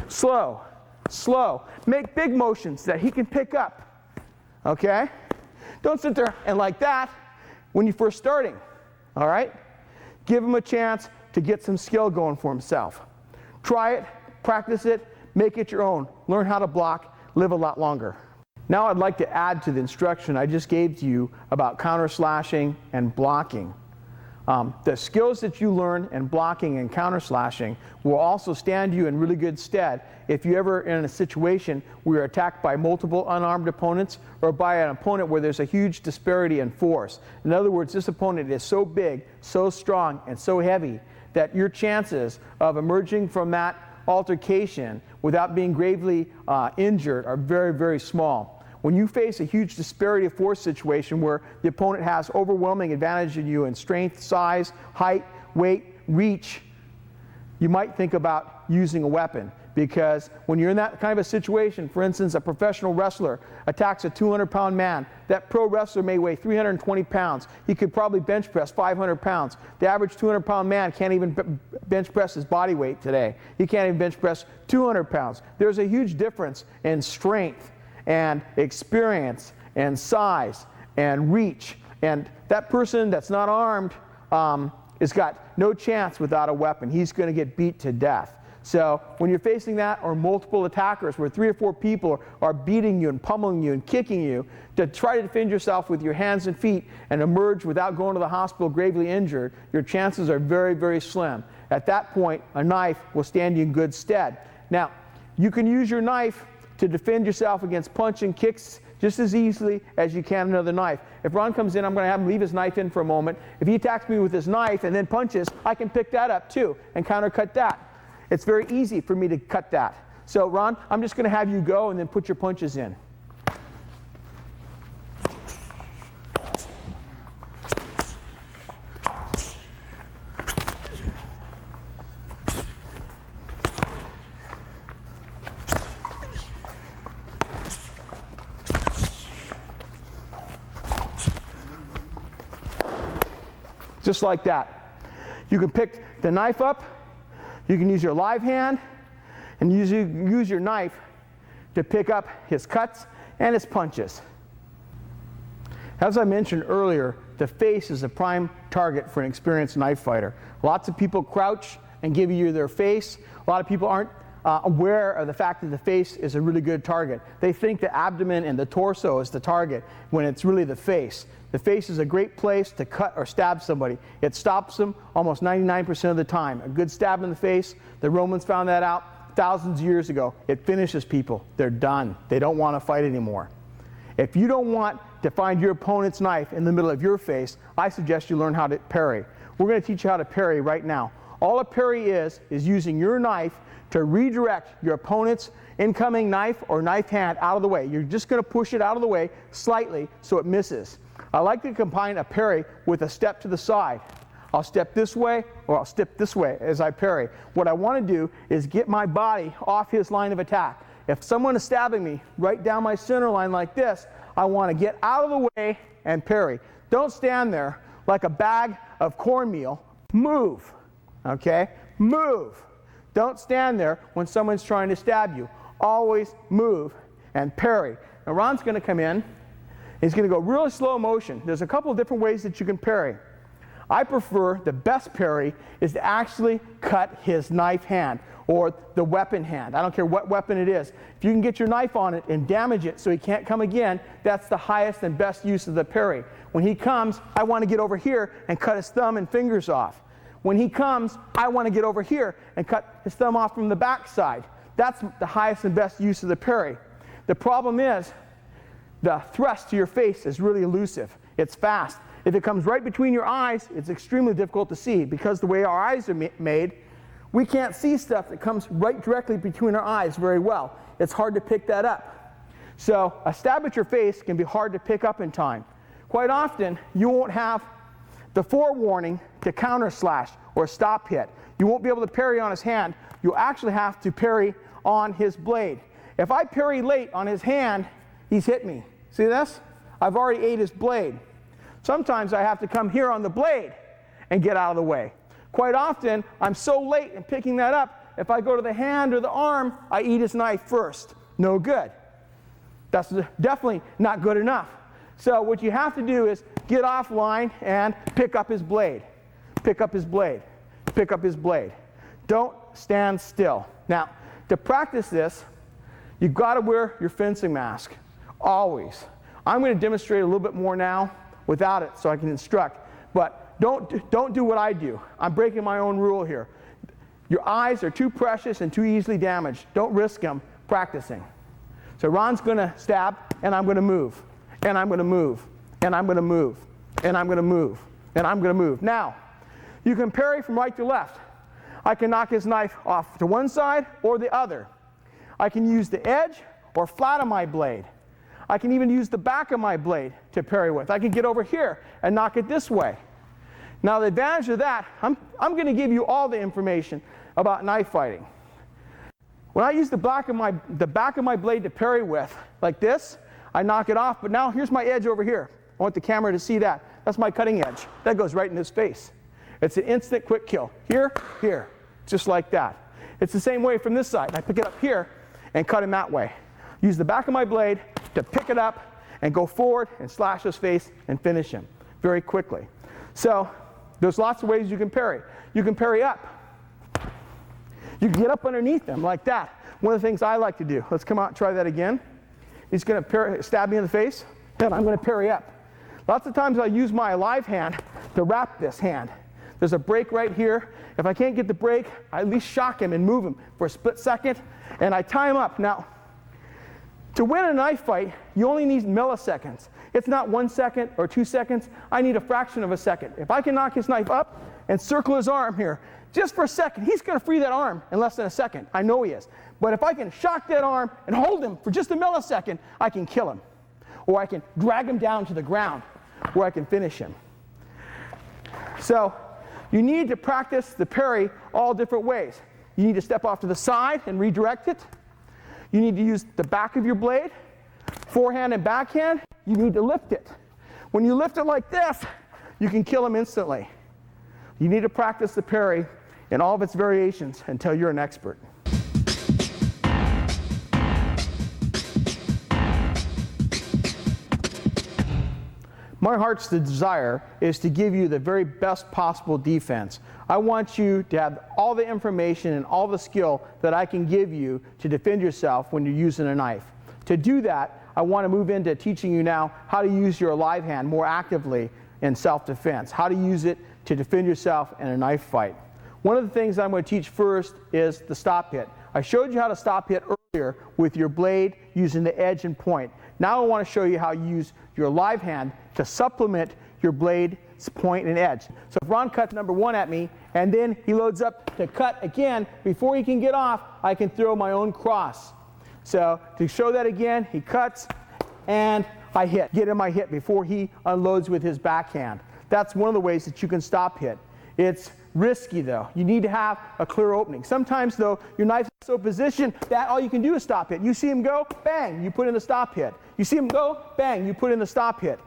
slow, slow. Make big motions that he can pick up. Okay? Don't sit there and like that when you're first starting. All right? Give him a chance to get some skill going for himself. Try it, practice it, make it your own. Learn how to block, live a lot longer. Now I'd like to add to the instruction I just gave to you about counter slashing and blocking. The skills that you learn in blocking and counter slashing will also stand you in really good stead if you ever in a situation where you're attacked by multiple unarmed opponents or by an opponent where there's a huge disparity in force. In other words, this opponent is so big, so strong, and so heavy that your chances of emerging from that altercation without being gravely injured are very, very small. When you face a huge disparity of force situation where the opponent has overwhelming advantage of you in strength, size, height, weight, reach, you might think about using a weapon. Because when you're in that kind of a situation, for instance, a professional wrestler attacks a 200-pound man. That pro wrestler may weigh 320 pounds. He could probably bench press 500 pounds. The average 200-pound man can't even bench press his body weight today. He can't even bench press 200 pounds. There's a huge difference in strength and experience and size and reach. And that person that's not armed has got no chance without a weapon. He's going to get beat to death. So when you're facing that, or multiple attackers where 3 or 4 people are beating you and pummeling you and kicking you, to try to defend yourself with your hands and feet and emerge without going to the hospital gravely injured, your chances are very, very slim. At that point, a knife will stand you in good stead. Now, you can use your knife to defend yourself against punch and kicks just as easily as you can another knife. If Ron comes in, I'm going to have him leave his knife in for a moment. If he attacks me with his knife and then punches, I can pick that up too and countercut that. It's very easy for me to cut that. So Ron, I'm just going to have you go and then put your punches in. Just like that. You can pick the knife up, you can use your live hand, and use your knife to pick up his cuts and his punches. As I mentioned earlier, the face is a prime target for an experienced knife fighter. Lots of people crouch and give you their face. A lot of people aren't aware of the fact that the face is a really good target. They think the abdomen and the torso is the target when it's really the face. The face is a great place to cut or stab somebody. It stops them almost 99% of the time. A good stab in the face, the Romans found that out thousands of years ago. It finishes people. They're done. They don't want to fight anymore. If you don't want to find your opponent's knife in the middle of your face, I suggest you learn how to parry. We're going to teach you how to parry right now. All a parry is using your knife to redirect your opponent's incoming knife or knife hand out of the way. You're just going to push it out of the way slightly so it misses. I like to combine a parry with a step to the side. I'll step this way or I'll step this way as I parry. What I want to do is get my body off his line of attack. If someone is stabbing me right down my center line like this, I want to get out of the way and parry. Don't stand there like a bag of cornmeal. Move, okay? Move. Don't stand there when someone's trying to stab you. Always move and parry. Now Ron's going to come in. He's going to go really slow motion. There's a couple of different ways that you can parry. I prefer, the best parry is to actually cut his knife hand or the weapon hand. I don't care what weapon it is. If you can get your knife on it and damage it so he can't come again, that's the highest and best use of the parry. When he comes, I want to get over here and cut his thumb and fingers off. When he comes, I want to get over here and cut his thumb off from the back side. That's the highest and best use of the parry. The problem is, the thrust to your face is really elusive. It's fast. If it comes right between your eyes, it's extremely difficult to see because the way our eyes are made, we can't see stuff that comes right directly between our eyes very well. It's hard to pick that up. So a stab at your face can be hard to pick up in time. Quite often, you won't have the forewarning to counter slash or stop hit. You won't be able to parry on his hand. You'll actually have to parry on his blade. If I parry late on his hand, he's hit me. See this? I've already ate his blade. Sometimes I have to come here on the blade and get out of the way. Quite often, I'm so late in picking that up, if I go to the hand or the arm, I eat his knife first. No good. That's definitely not good enough. So what you have to do is get offline and pick up his blade. Pick up his blade. Pick up his blade. Don't stand still. Now, to practice this, you've got to wear your fencing mask. Always. I'm going to demonstrate a little bit more now without it so I can instruct. But don't do what I do. I'm breaking my own rule here. Your eyes are too precious and too easily damaged. Don't risk them practicing. So Ron's going to stab, and I'm going to move. And I'm going to move. And I'm going to move. And I'm going to move. And I'm going to move. Now, you can parry from right to left. I can knock his knife off to one side or the other. I can use the edge or flat of my blade. I can even use the back of my blade to parry with. I can get over here and knock it this way. Now the advantage of that, I'm going to give you all the information about knife fighting. When I use the back of my blade to parry with, like this, I knock it off, but now here's my edge over here. I want the camera to see that. That's my cutting edge. That goes right in his face. It's an instant quick kill. Here, here, just like that. It's the same way from this side. I pick it up here and cut him that way. Use the back of my blade to pick it up and go forward and slash his face and finish him very quickly. So there's lots of ways you can parry. You can parry up. You can get up underneath them like that. One of the things I like to do. Let's come out and try that again. He's going to stab me in the face, and I'm going to parry up. Lots of times I use my live hand to wrap this hand. There's a break right here. If I can't get the break, I at least shock him and move him for a split second, and I tie him up. Now, to win a knife fight, you only need milliseconds. It's not 1 second or 2 seconds. I need a fraction of a second. If I can knock his knife up and circle his arm here, just for a second, he's going to free that arm in less than a second. I know he is. But if I can shock that arm and hold him for just a millisecond, I can kill him. Or I can drag him down to the ground where I can finish him. So you need to practice the parry all different ways. You need to step off to the side and redirect it. You need to use the back of your blade, forehand and backhand. You need to lift it. When you lift it like this, you can kill him instantly. You need to practice the parry in all of its variations until you're an expert. My heart's desire is to give you the very best possible defense. I want you to have all the information and all the skill that I can give you to defend yourself when you're using a knife. To do that, I want to move into teaching you now how to use your live hand more actively in self-defense, how to use it to defend yourself in a knife fight. One of the things I'm going to teach first is the stop hit. I showed you how to stop hit earlier with your blade using the edge and point. Now I want to show you how you use your live hand to supplement your blade's point and edge. So if Ron cuts number 1 at me, and then he loads up to cut again, before he can get off, I can throw my own cross. So to show that again, he cuts, and I get him my hit before he unloads with his backhand. That's one of the ways that you can stop hit. It's risky though. You need to have a clear opening. Sometimes though, your knife is so positioned that all you can do is stop hit. You see him go, bang, you put in the stop hit. You see him go, bang, you put in the stop hit.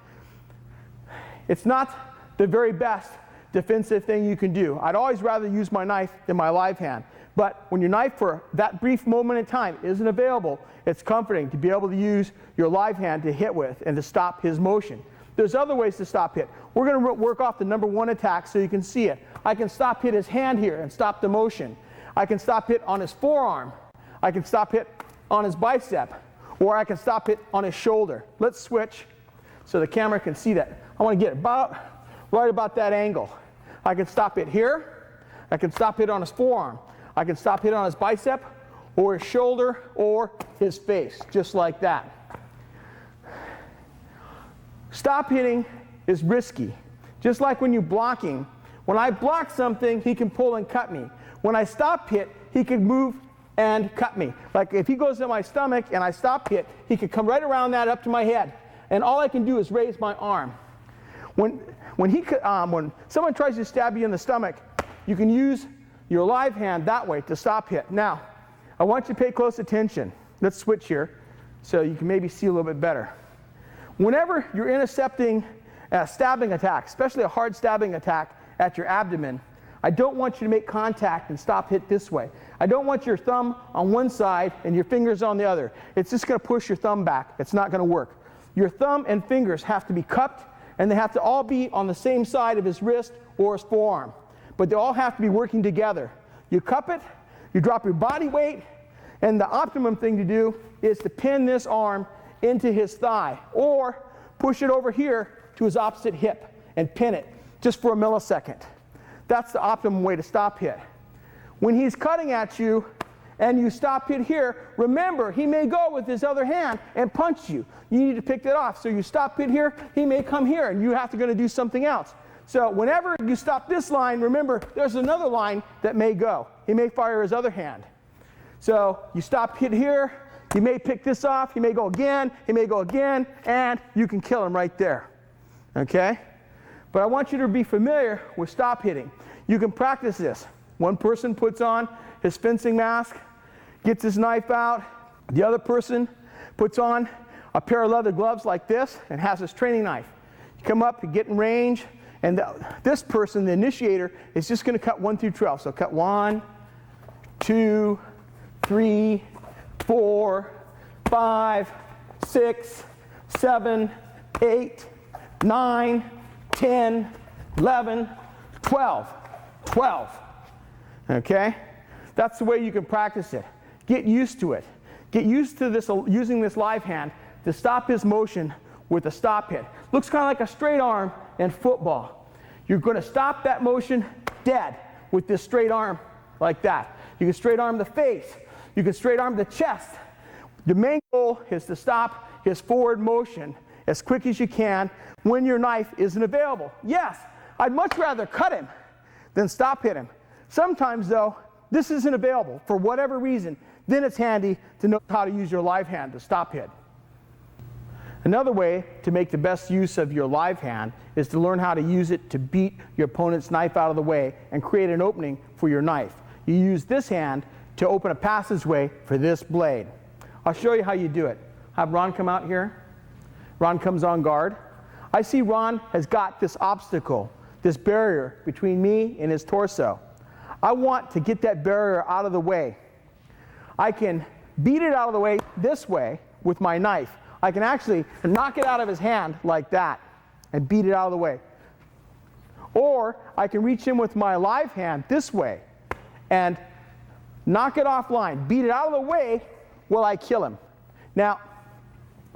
It's not the very best defensive thing you can do. I'd always rather use my knife than my live hand. But when your knife for that brief moment in time isn't available, it's comforting to be able to use your live hand to hit with and to stop his motion. There's other ways to stop hit. We're going to work off the number 1 attack so you can see it. I can stop hit his hand here and stop the motion. I can stop hit on his forearm. I can stop hit on his bicep. Or I can stop hit on his shoulder. Let's switch so the camera can see that. I want to get right about that angle. I can stop it here. I can stop it on his forearm. I can stop hit on his bicep or his shoulder or his face, just like that. Stop hitting is risky. Just like when you're blocking. When I block something, he can pull and cut me. When I stop hit, he can move and cut me. Like if he goes to my stomach and I stop hit, he could come right around that up to my head. And all I can do is raise my arm. When someone tries to stab you in the stomach, you can use your live hand that way to stop hit. Now, I want you to pay close attention. Let's switch here so you can maybe see a little bit better. Whenever you're intercepting a stabbing attack, especially a hard stabbing attack at your abdomen, I don't want you to make contact and stop hit this way. I don't want your thumb on one side and your fingers on the other. It's just going to push your thumb back. It's not going to work. Your thumb and fingers have to be cupped, and they have to all be on the same side of his wrist or his forearm. But they all have to be working together. You cup it, you drop your body weight, and the optimum thing to do is to pin this arm into his thigh, or push it over here to his opposite hip and pin it just for a millisecond. That's the optimum way to stop hit. When he's cutting at you and you stop hit here, remember, he may go with his other hand and punch you. You need to pick that off. So you stop hit here, he may come here, and you have to go to do something else. So whenever you stop this line, remember, there's another line that may go. He may fire his other hand. So you stop hit here, he may pick this off, he may go again, and you can kill him right there. Okay? But I want you to be familiar with stop hitting. You can practice this. One person puts on his fencing mask, gets his knife out. The other person puts on a pair of leather gloves like this and has his training knife. You come up, you get in range, and this person, the initiator, is just going to cut 1 through 12. So cut 1, 2, 3, 4, 5, 6, 7, 8, 9, 10, 11, 12. 12. Okay? That's the way you can practice it. Get used to it. Get used to this, using this live hand to stop his motion with a stop hit. Looks kind of like a straight arm in football. You're going to stop that motion dead with this straight arm like that. You can straight arm the face. You can straight arm the chest. The main goal is to stop his forward motion as quick as you can when your knife isn't available. Yes, I'd much rather cut him than stop hit him. Sometimes, though, this isn't available for whatever reason. Then it's handy to know how to use your live hand to stop hit. Another way to make the best use of your live hand is to learn how to use it to beat your opponent's knife out of the way and create an opening for your knife. You use this hand to open a passageway for this blade. I'll show you how you do it. Have Ron come out here. Ron comes on guard. I see Ron has got this obstacle, this barrier between me and his torso. I want to get that barrier out of the way. I can beat it out of the way this way with my knife. I can actually knock it out of his hand like that and beat it out of the way. Or I can reach in with my live hand this way and knock it offline, beat it out of the way while I kill him. Now,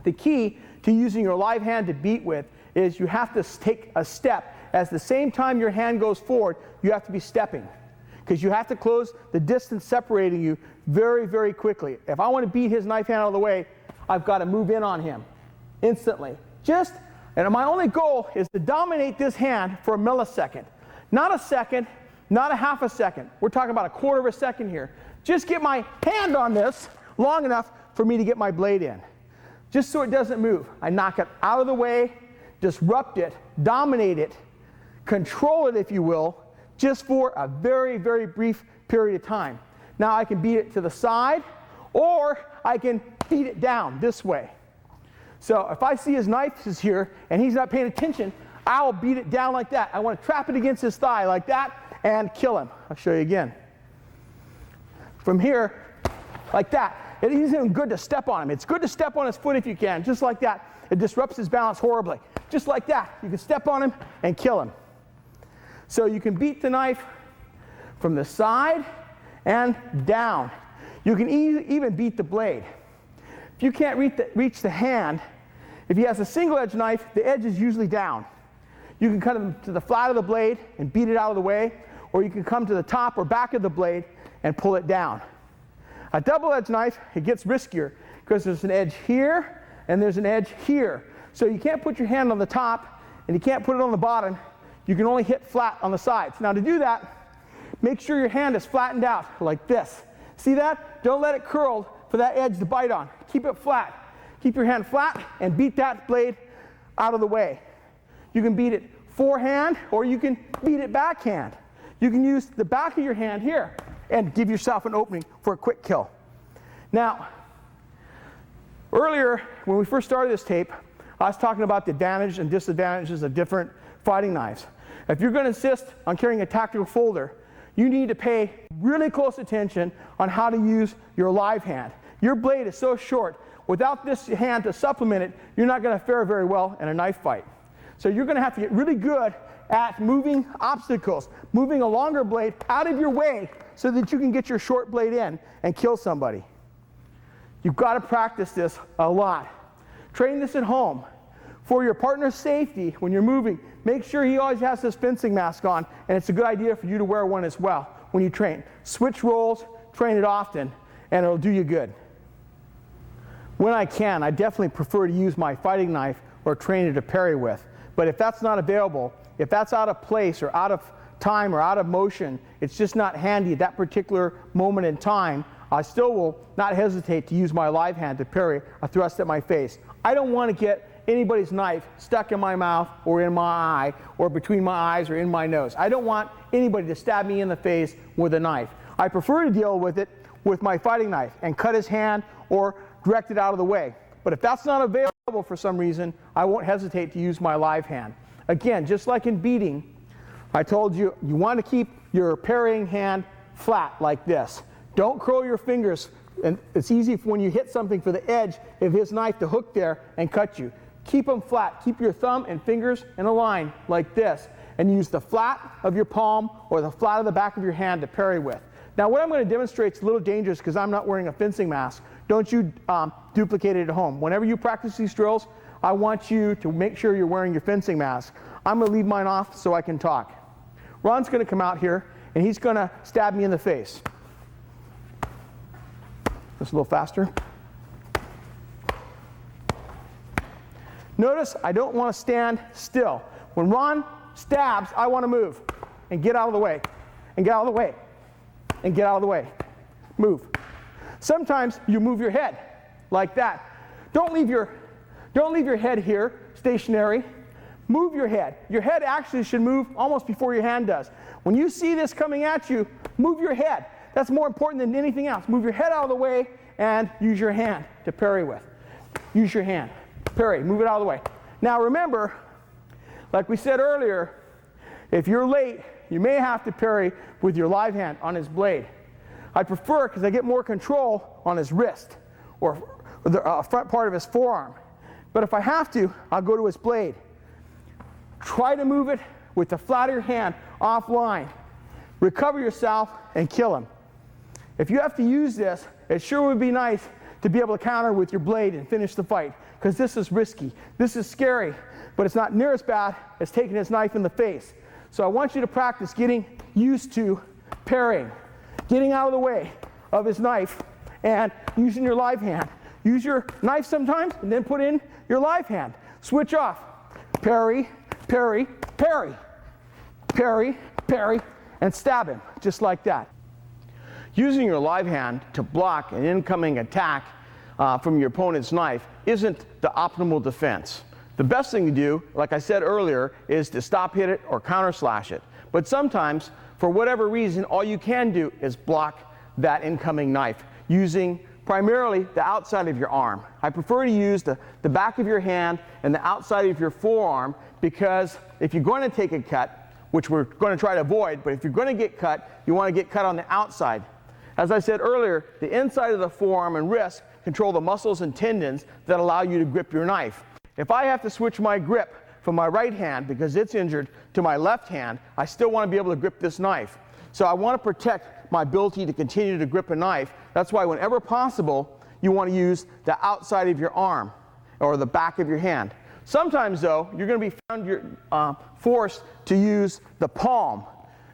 the key to using your live hand to beat with is you have to take a step. At the same time your hand goes forward, you have to be stepping. because you have to close the distance separating you very, very quickly. If I want to beat his knife hand out of the way, I've got to move in on him instantly. And my only goal is to dominate this hand for a millisecond. Not a second, not a half a second. We're talking about a quarter of a second here. Just get my hand on this long enough for me to get my blade in. Just so it doesn't move. I knock it out of the way, disrupt it, dominate it, control it, if you will, just for a very, very brief period of time. Now I can beat it to the side, or I can beat it down this way. So if I see his knife is here and he's not paying attention, I'll beat it down like that. I want to trap it against his thigh like that and kill him. I'll show you again. From here, like that. It isn't even good to step on him. It's good to step on his foot if you can, just like that. It disrupts his balance horribly. Just like that. You can step on him and kill him. So you can beat the knife from the side and down. You can even beat the blade. If you can't reach the hand, if he has a single edge knife, the edge is usually down. You can cut him to the flat of the blade and beat it out of the way, or you can come to the top or back of the blade and pull it down. A double-edged knife, it gets riskier because there's an edge here and there's an edge here. So you can't put your hand on the top and you can't put it on the bottom. You can only hit flat on the sides. Now to do that, make sure your hand is flattened out like this. See that? Don't let it curl for that edge to bite on. Keep it flat. Keep your hand flat and beat that blade out of the way. You can beat it forehand or you can beat it backhand. You can use the back of your hand here and give yourself an opening for a quick kill. Now, earlier when we first started this tape, I was talking about the advantages and disadvantages of different fighting knives. If you're going to insist on carrying a tactical folder, you need to pay really close attention on how to use your live hand. Your blade is so short, without this hand to supplement it, you're not going to fare very well in a knife fight. So you're going to have to get really good at moving obstacles, moving a longer blade out of your way so that you can get your short blade in and kill somebody. You've got to practice this a lot. Train this at home. For your partner's safety, when you're moving, make sure he always has his fencing mask on, and it's a good idea for you to wear one as well when you train. Switch roles, train it often, and it'll do you good. When I can, I definitely prefer to use my fighting knife or trainer to parry with. But if that's not available, if that's out of place or out of time or out of motion, it's just not handy at that particular moment in time, I still will not hesitate to use my live hand to parry a thrust at my face. I don't want to get anybody's knife stuck in my mouth or in my eye or between my eyes or in my nose. I don't want anybody to stab me in the face with a knife. I prefer to deal with it with my fighting knife and cut his hand or direct it out of the way. But if that's not available for some reason, I won't hesitate to use my live hand. Again, just like in beating, I told you, you want to keep your parrying hand flat like this. Don't curl your fingers, and it's easy when you hit something for the edge of his knife to hook there and cut you. Keep them flat. Keep your thumb and fingers in a line like this, and use the flat of your palm or the flat of the back of your hand to parry with. Now what I'm going to demonstrate is a little dangerous because I'm not wearing a fencing mask. Don't you duplicate it at home. Whenever you practice these drills, I want you to make sure you're wearing your fencing mask. I'm going to leave mine off so I can talk. Ron's going to come out here and he's going to stab me in the face. Just a little faster. Notice I don't want to stand still. When Ron stabs, I want to move and get out of the way and get out of the way and get out of the way. Move. Sometimes you move your head like that. Don't leave your head here stationary. Move your head. Your head actually should move almost before your hand does. When you see this coming at you, move your head. That's more important than anything else. Move your head out of the way and use your hand to parry with. Use your hand. Parry. Move it out of the way. Now remember, like we said earlier, if you're late, you may have to parry with your live hand on his blade. I prefer because I get more control on his wrist or the front part of his forearm. But if I have to, I'll go to his blade. Try to move it with the flat of your hand offline. Recover yourself and kill him. If you have to use this, it sure would be nice to be able to counter with your blade and finish the fight, because this is risky. This is scary, but it's not near as bad as taking his knife in the face. So I want you to practice getting used to parrying, getting out of the way of his knife and using your live hand. Use your knife sometimes and then put in your live hand. Switch off. Parry, parry, parry. Parry, parry, and stab him, just like that. Using your live hand to block an incoming attack from your opponent's knife isn't the optimal defense. The best thing to do, like I said earlier, is to stop hit it or counter slash it. But sometimes, for whatever reason, all you can do is block that incoming knife using primarily the outside of your arm. I prefer to use the back of your hand and the outside of your forearm, because if you're going to take a cut, which we're going to try to avoid, but if you're going to get cut, you want to get cut on the outside. As I said earlier, the inside of the forearm and wrist control the muscles and tendons that allow you to grip your knife. If I have to switch my grip from my right hand because it's injured to my left hand, I still want to be able to grip this knife. So I want to protect my ability to continue to grip a knife. That's why whenever possible, you want to use the outside of your arm or the back of your hand. Sometimes, though, you're going to be forced to use the palm,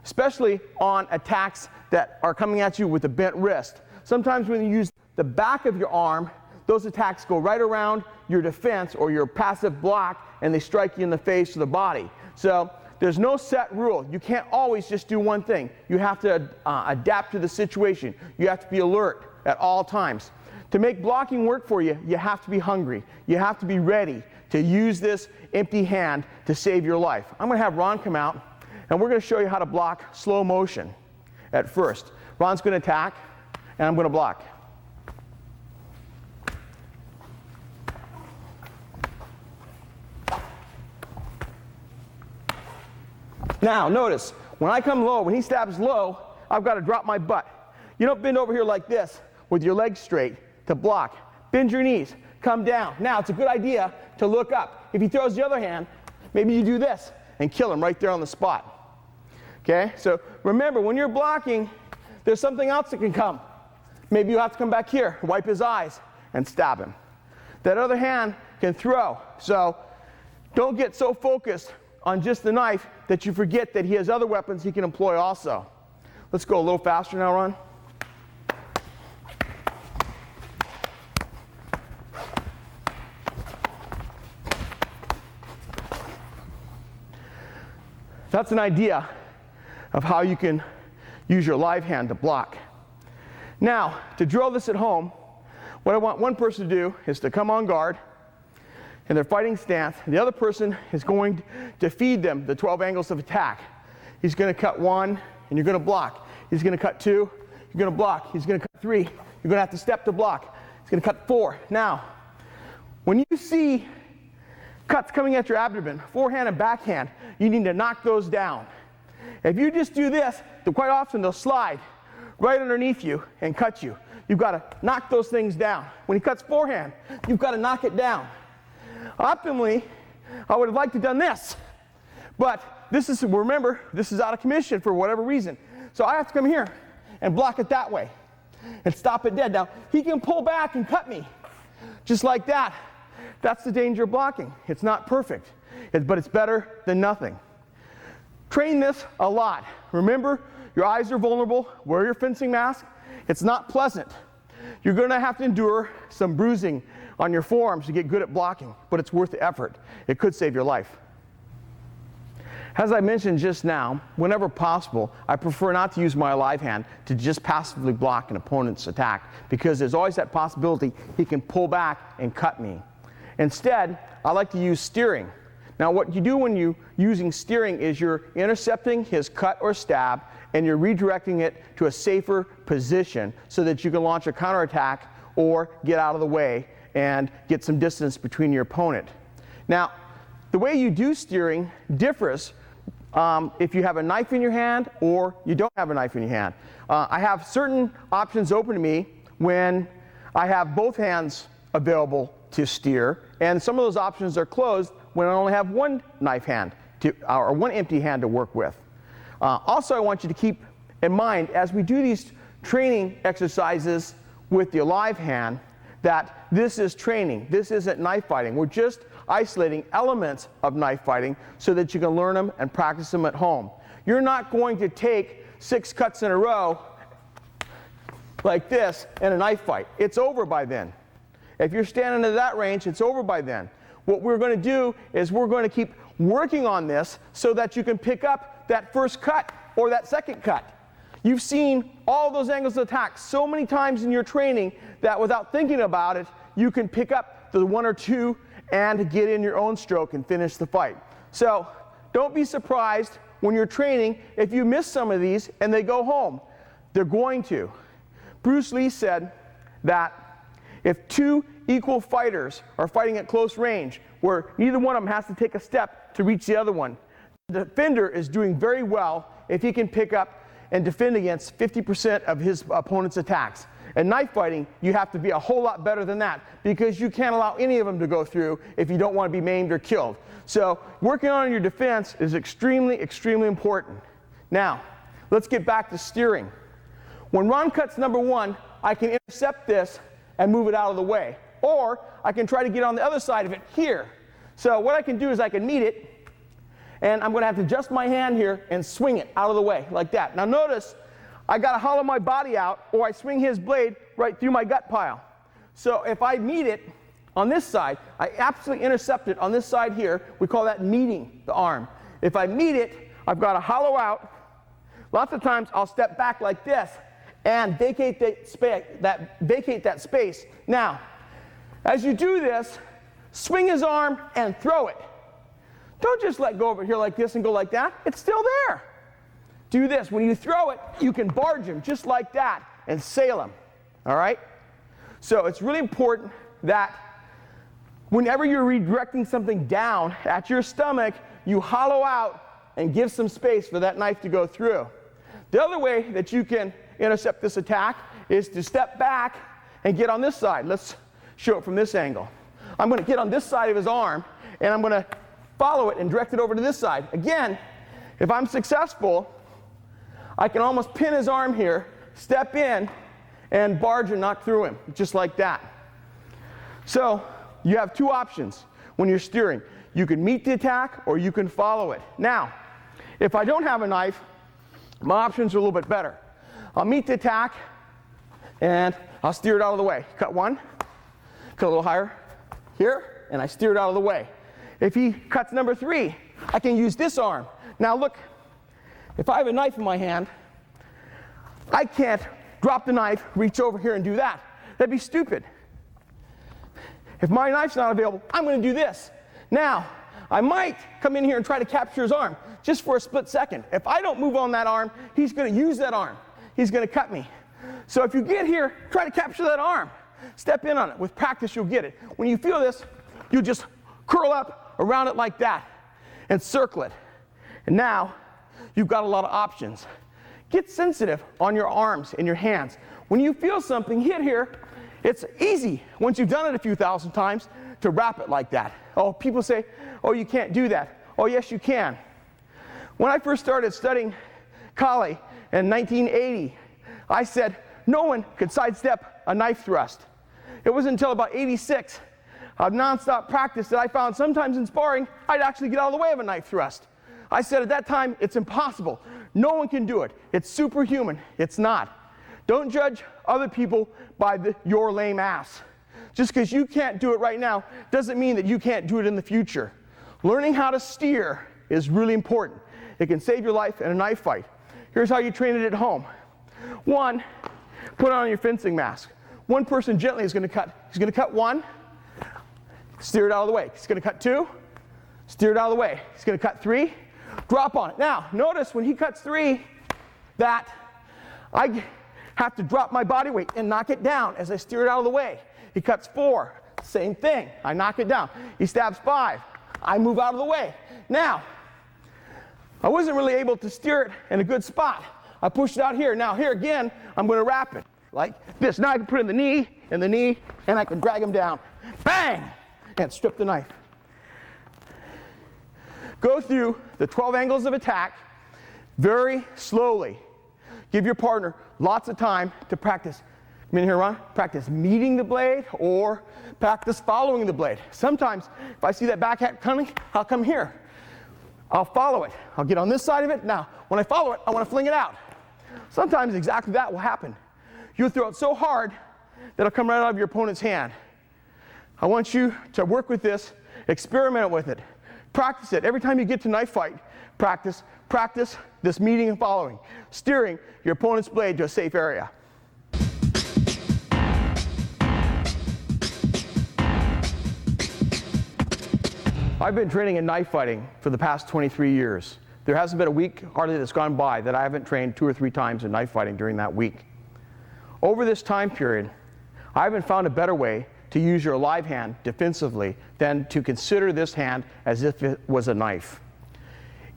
especially on attacks that are coming at you with a bent wrist. Sometimes when you use the back of your arm, those attacks go right around your defense or your passive block, and they strike you in the face or the body. So there's no set rule. You can't always just do one thing. You have to adapt to the situation. You have to be alert at all times. To make blocking work for you, you have to be hungry. You have to be ready to use this empty hand to save your life. I'm going to have Ron come out, and we're going to show you how to block slow motion at first. Ron's going to attack, and I'm going to block. Now, notice, when I come low, when he stabs low, I've got to drop my butt. You don't bend over here like this with your legs straight to block. Bend your knees, come down. Now, it's a good idea to look up. If he throws the other hand, maybe you do this and kill him right there on the spot. Okay? So remember, when you're blocking, there's something else that can come. Maybe you have to come back here, wipe his eyes, and stab him. That other hand can throw. So don't get so focused on just the knife that you forget that he has other weapons he can employ also. Let's go a little faster now, Ron. That's an idea of how you can use your live hand to block. Now, to drill this at home, what I want one person to do is to come on guard in their fighting stance. The other person is going to feed them the 12 angles of attack. He's going to cut one, and you're going to block. He's going to cut two, you're going to block. He's going to cut three, you're going to have to step to block. He's going to cut four. Now, when you see cuts coming at your abdomen, forehand and backhand, you need to knock those down. If you just do this, then quite often they'll slide right underneath you and cut you. You've got to knock those things down. When he cuts forehand, you've got to knock it down. Optimally, I would have liked to have done this, but this is, remember, this is out of commission for whatever reason. So I have to come here and block it that way and stop it dead. Now, he can pull back and cut me just like that. That's the danger of blocking. It's not perfect, but it's better than nothing. Train this a lot. Remember, your eyes are vulnerable. Wear your fencing mask. It's not pleasant. You're going to have to endure some bruising on your forearms to get good at blocking, but it's worth the effort. It could save your life. As I mentioned just now, whenever possible, I prefer not to use my live hand to just passively block an opponent's attack, because there's always that possibility he can pull back and cut me. Instead, I like to use steering. Now, what you do when you're using steering is you're intercepting his cut or stab, and you're redirecting it to a safer position so that you can launch a counterattack or get out of the way and get some distance between your opponent. Now, the way you do steering differs if you have a knife in your hand or you don't have a knife in your hand. I have certain options open to me when I have both hands available to steer, and some of those options are closed when I only have one knife hand or one empty hand to work with. Also, I want you to keep in mind, as we do these training exercises with the live hand, that this is training. This isn't knife fighting. We're just isolating elements of knife fighting so that you can learn them and practice them at home. You're not going to take 6 cuts in a row like this in a knife fight. It's over by then. If you're standing at that range, it's over by then. What we're going to do is we're going to keep working on this so that you can pick up that first cut or that second cut. You've seen all those angles of attack so many times in your training that without thinking about it, you can pick up the 1 or 2 and get in your own stroke and finish the fight. So don't be surprised when you're training if you miss some of these and they go home. They're going to. Bruce Lee said that if 2 equal fighters are fighting at close range, where neither one of them has to take a step to reach the other one, the defender is doing very well if he can pick up and defend against 50% of his opponent's attacks. In knife fighting, you have to be a whole lot better than that because you can't allow any of them to go through if you don't want to be maimed or killed. So working on your defense is extremely, extremely important. Now, let's get back to steering. When Ron cuts number 1, I can intercept this and move it out of the way. Or I can try to get on the other side of it here. So what I can do is I can meet it, and I'm going to have to adjust my hand here and swing it out of the way like that. Now notice, I got to hollow my body out, or I swing his blade right through my gut pile. So if I meet it on this side, I absolutely intercept it on this side here. We call that meeting the arm. If I meet it, I've got to hollow out. Lots of times I'll step back like this and vacate that space. Now, as you do this, swing his arm and throw it. Don't just let go over here like this and go like that. It's still there. Do this. When you throw it, you can barge him just like that and sail him. All right? So it's really important that whenever you're redirecting something down at your stomach, you hollow out and give some space for that knife to go through. The other way that you can intercept this attack is to step back and get on this side. Let's show it from this angle. I'm going to get on this side of his arm, and I'm going to follow it and direct it over to this side. Again, if I'm successful, I can almost pin his arm here, step in, and barge and knock through him, just like that. So you have 2 options when you're steering. You can meet the attack, or you can follow it. Now, if I don't have a knife, my options are a little bit better. I'll meet the attack, and I'll steer it out of the way. Cut 1, cut a little higher here, and I steer it out of the way. If he cuts number 3, I can use this arm. Now look, if I have a knife in my hand, I can't drop the knife, reach over here and do that. That'd be stupid. If my knife's not available, I'm going to do this. Now, I might come in here and try to capture his arm just for a split second. If I don't move on that arm, he's going to use that arm. He's going to cut me. So if you get here, try to capture that arm. Step in on it. With practice, you'll get it. When you feel this, you just curl up around it like that and circle it. And now, you've got a lot of options. Get sensitive on your arms and your hands. When you feel something hit here, it's easy, once you've done it a few thousand times, to wrap it like that. Oh, people say, oh, you can't do that. Oh, yes, you can. When I first started studying Kali in 1980, I said no one could sidestep a knife thrust. It wasn't until about 86 of nonstop practice that I found sometimes in sparring, I'd actually get out of the way of a knife thrust. I said at that time, it's impossible. No one can do it. It's superhuman. It's not. Don't judge other people by your lame ass. Just because you can't do it right now doesn't mean that you can't do it in the future. Learning how to steer is really important. It can save your life in a knife fight. Here's how you train it at home. 1, put on your fencing mask. One person gently is going to cut. He's going to cut 1, steer it out of the way. He's going to cut 2, steer it out of the way. He's going to cut 3, drop on it. Now, notice when he cuts 3 that I have to drop my body weight and knock it down as I steer it out of the way. He cuts 4, same thing. I knock it down. He stabs 5, I move out of the way. Now, I wasn't really able to steer it in a good spot. I pushed it out here. Now here again, I'm going to wrap it like this. Now I can put it in the knee, and I can drag him down. Bang! And strip the knife. Go through the 12 angles of attack very slowly. Give your partner lots of time to practice. Come in here, Ron. Practice meeting the blade or practice following the blade. Sometimes, if I see that backhand coming, I'll come here. I'll follow it. I'll get on this side of it. Now, when I follow it, I want to fling it out. sometimes exactly that will happen. You'll throw it so hard that it'll come right out of your opponent's hand. I want you to work with this, experiment with it, practice it. Every time you get to knife fight, practice this meeting and following, steering your opponent's blade to a safe area. I've been training in knife fighting for the past 23 years. There hasn't been a week hardly that's gone by that I haven't trained 2 or 3 times in knife fighting during that week. Over this time period, I haven't found a better way to use your live hand defensively than to consider this hand as if it was a knife.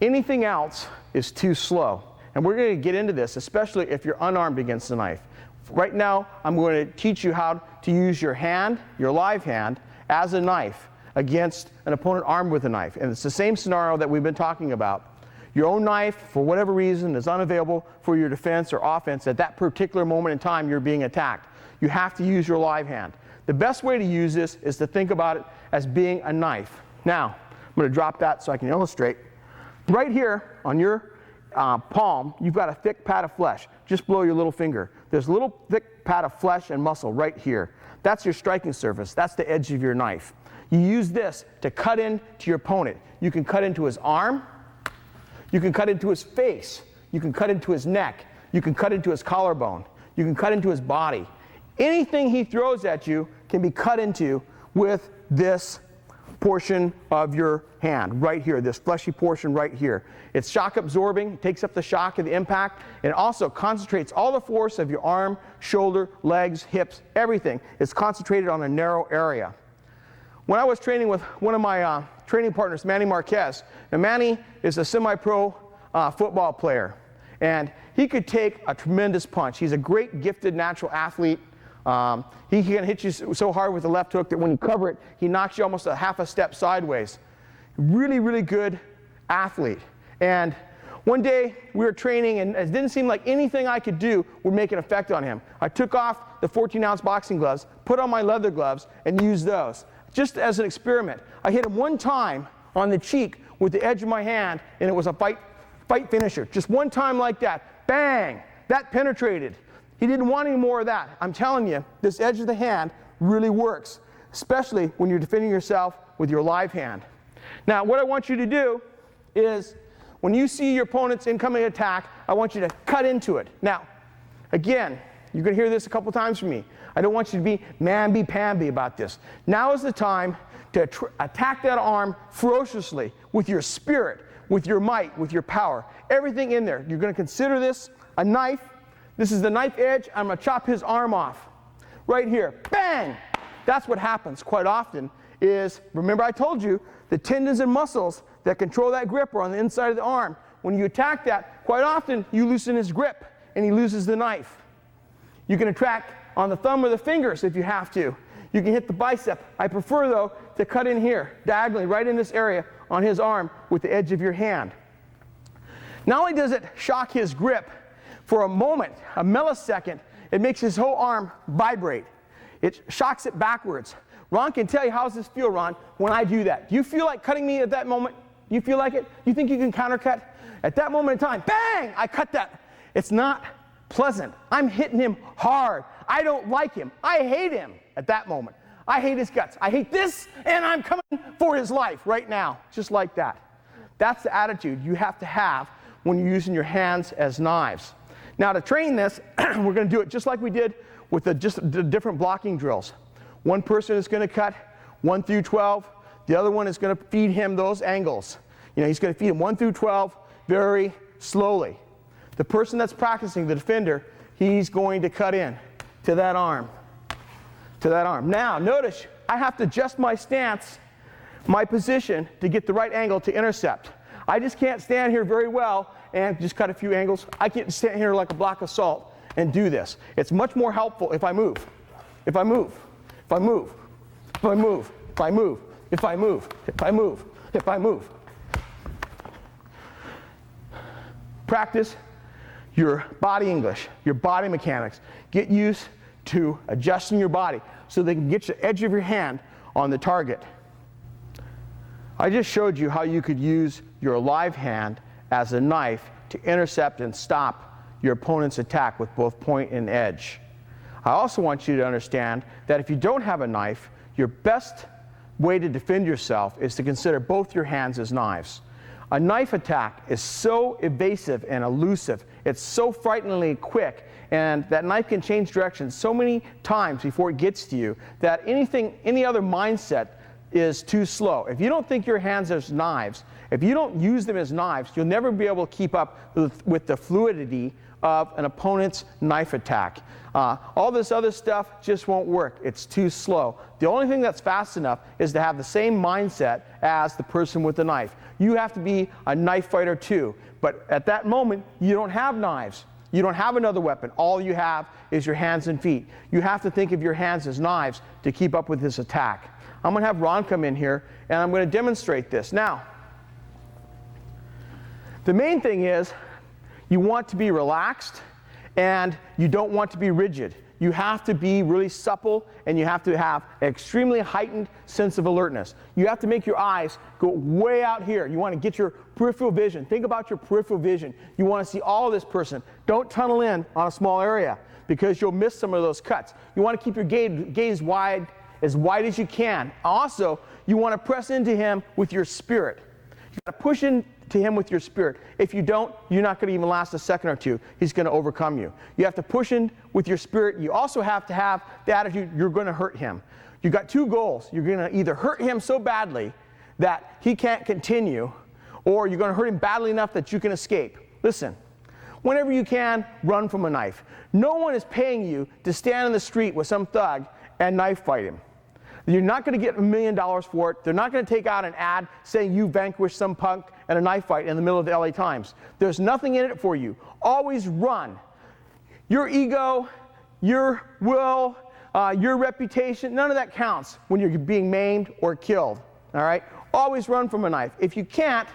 Anything else is too slow. And we're going to get into this, especially if you're unarmed against a knife. Right now, I'm going to teach you how to use your hand, your live hand, as a knife against an opponent armed with a knife. And it's the same scenario that we've been talking about. Your own knife, for whatever reason, is unavailable for your defense or offense at that particular moment in time you're being attacked. You have to use your live hand. The best way to use this is to think about it as being a knife. Now, I'm going to drop that so I can illustrate. Right here on your palm, you've got a thick pad of flesh just below your little finger. There's a little thick pad of flesh and muscle right here. That's your striking surface. That's the edge of your knife. You use this to cut into your opponent. You can cut into his arm. You can cut into his face. You can cut into his neck. You can cut into his collarbone. You can cut into his body. Anything he throws at you can be cut into with this portion of your hand right here, this fleshy portion right here. It's shock absorbing, it takes up the shock of the impact, and also concentrates all the force of your arm, shoulder, legs, hips, everything is concentrated on a narrow area. When I was training with one of my training partners, Manny Marquez, now Manny is a semi-pro football player, and he could take a tremendous punch. He's a great gifted natural athlete. He can hit you so hard with the left hook that when you cover it, he knocks you almost a half a step sideways. Really, really good athlete. And one day we were training, and it didn't seem like anything I could do would make an effect on him. I took off the 14-ounce boxing gloves, put on my leather gloves, and used those. Just as an experiment. I hit him one time on the cheek with the edge of my hand, and it was a fight finisher. Just one time like that. Bang! That penetrated. He didn't want any more of that. I'm telling you, this edge of the hand really works, especially when you're defending yourself with your live hand. Now, what I want you to do is, when you see your opponent's incoming attack, I want you to cut into it. Now, again, you're going to hear this a couple times from me. I don't want you to be mamby-pamby about this. Now is the time to attack that arm ferociously with your spirit, with your might, with your power. Everything in there. You're going to consider this a knife. This is the knife edge. I'm going to chop his arm off. Right here. Bang! That's what happens quite often is, remember I told you, the tendons and muscles that control that grip are on the inside of the arm. When you attack that, quite often you loosen his grip and he loses the knife. You can attack on the thumb or the fingers if you have to. You can hit the bicep. I prefer, though, to cut in here, diagonally, right in this area on his arm with the edge of your hand. Not only does it shock his grip, for a moment, a millisecond, it makes his whole arm vibrate. It shocks it backwards. Ron can tell you, how does this feel, Ron, when I do that? Do you feel like cutting me at that moment? Do you feel like it? Do you think you can countercut? At that moment in time, bang, I cut that. It's not pleasant. I'm hitting him hard. I don't like him. I hate him at that moment. I hate his guts. I hate this, and I'm coming for his life right now, just like that. That's the attitude you have to have when you're using your hands as knives. Now, to train this, we're going to do it just like we did with the different blocking drills. One person is going to cut 1 through 12. The other one is going to feed him those angles. You know, he's going to feed him 1 through 12 very slowly. The person that's practicing, the defender, he's going to cut in to that arm, to that arm. Now, notice I have to adjust my stance, my position, to get the right angle to intercept. I just can't stand here very well and just cut a few angles. I can't stand here like a block of salt and do this. It's much more helpful if I move. If I move. If I move. If I move. If I move. If I move. If I move. If I move. Practice your body English, your body mechanics. Get used to adjusting your body so they can get the edge of your hand on the target. I just showed you how you could use your live hand as a knife to intercept and stop your opponent's attack with both point and edge. I also want you to understand that if you don't have a knife, your best way to defend yourself is to consider both your hands as knives. A knife attack is so evasive and elusive, it's so frighteningly quick, and that knife can change direction so many times before it gets to you that any other mindset is too slow. If you don't think your hands as knives, if you don't use them as knives, you'll never be able to keep up with the fluidity of an opponent's knife attack. All this other stuff just won't work. It's too slow. The only thing that's fast enough is to have the same mindset as the person with the knife. You have to be a knife fighter too. But at that moment, you don't have knives. You don't have another weapon. All you have is your hands and feet. You have to think of your hands as knives to keep up with this attack. I'm going to have Ron come in here, and I'm going to demonstrate this. Now, the main thing is you want to be relaxed, and you don't want to be rigid. You have to be really supple, and you have to have an extremely heightened sense of alertness. You have to make your eyes go way out here. You want to get your peripheral vision. Think about your peripheral vision. You want to see all of this person. Don't tunnel in on a small area because you'll miss some of those cuts. You want to keep your gaze wide, as wide as you can. Also, you want to press into him with your spirit. You got to push into him with your spirit. If you don't, you're not going to even last a second or two. He's going to overcome you. You have to push in with your spirit. You also have to have the attitude you're going to hurt him. You've got two goals. You're going to either hurt him so badly that he can't continue, or you're going to hurt him badly enough that you can escape. Listen, whenever you can, run from a knife. No one is paying you to stand in the street with some thug and knife fight him. You're not going to get $1 million for it. They're not going to take out an ad saying you vanquished some punk in a knife fight in the middle of the LA Times. There's nothing in it for you. Always run. Your ego, your will, your reputation, none of that counts when you're being maimed or killed. All right? Always run from a knife. If you can't,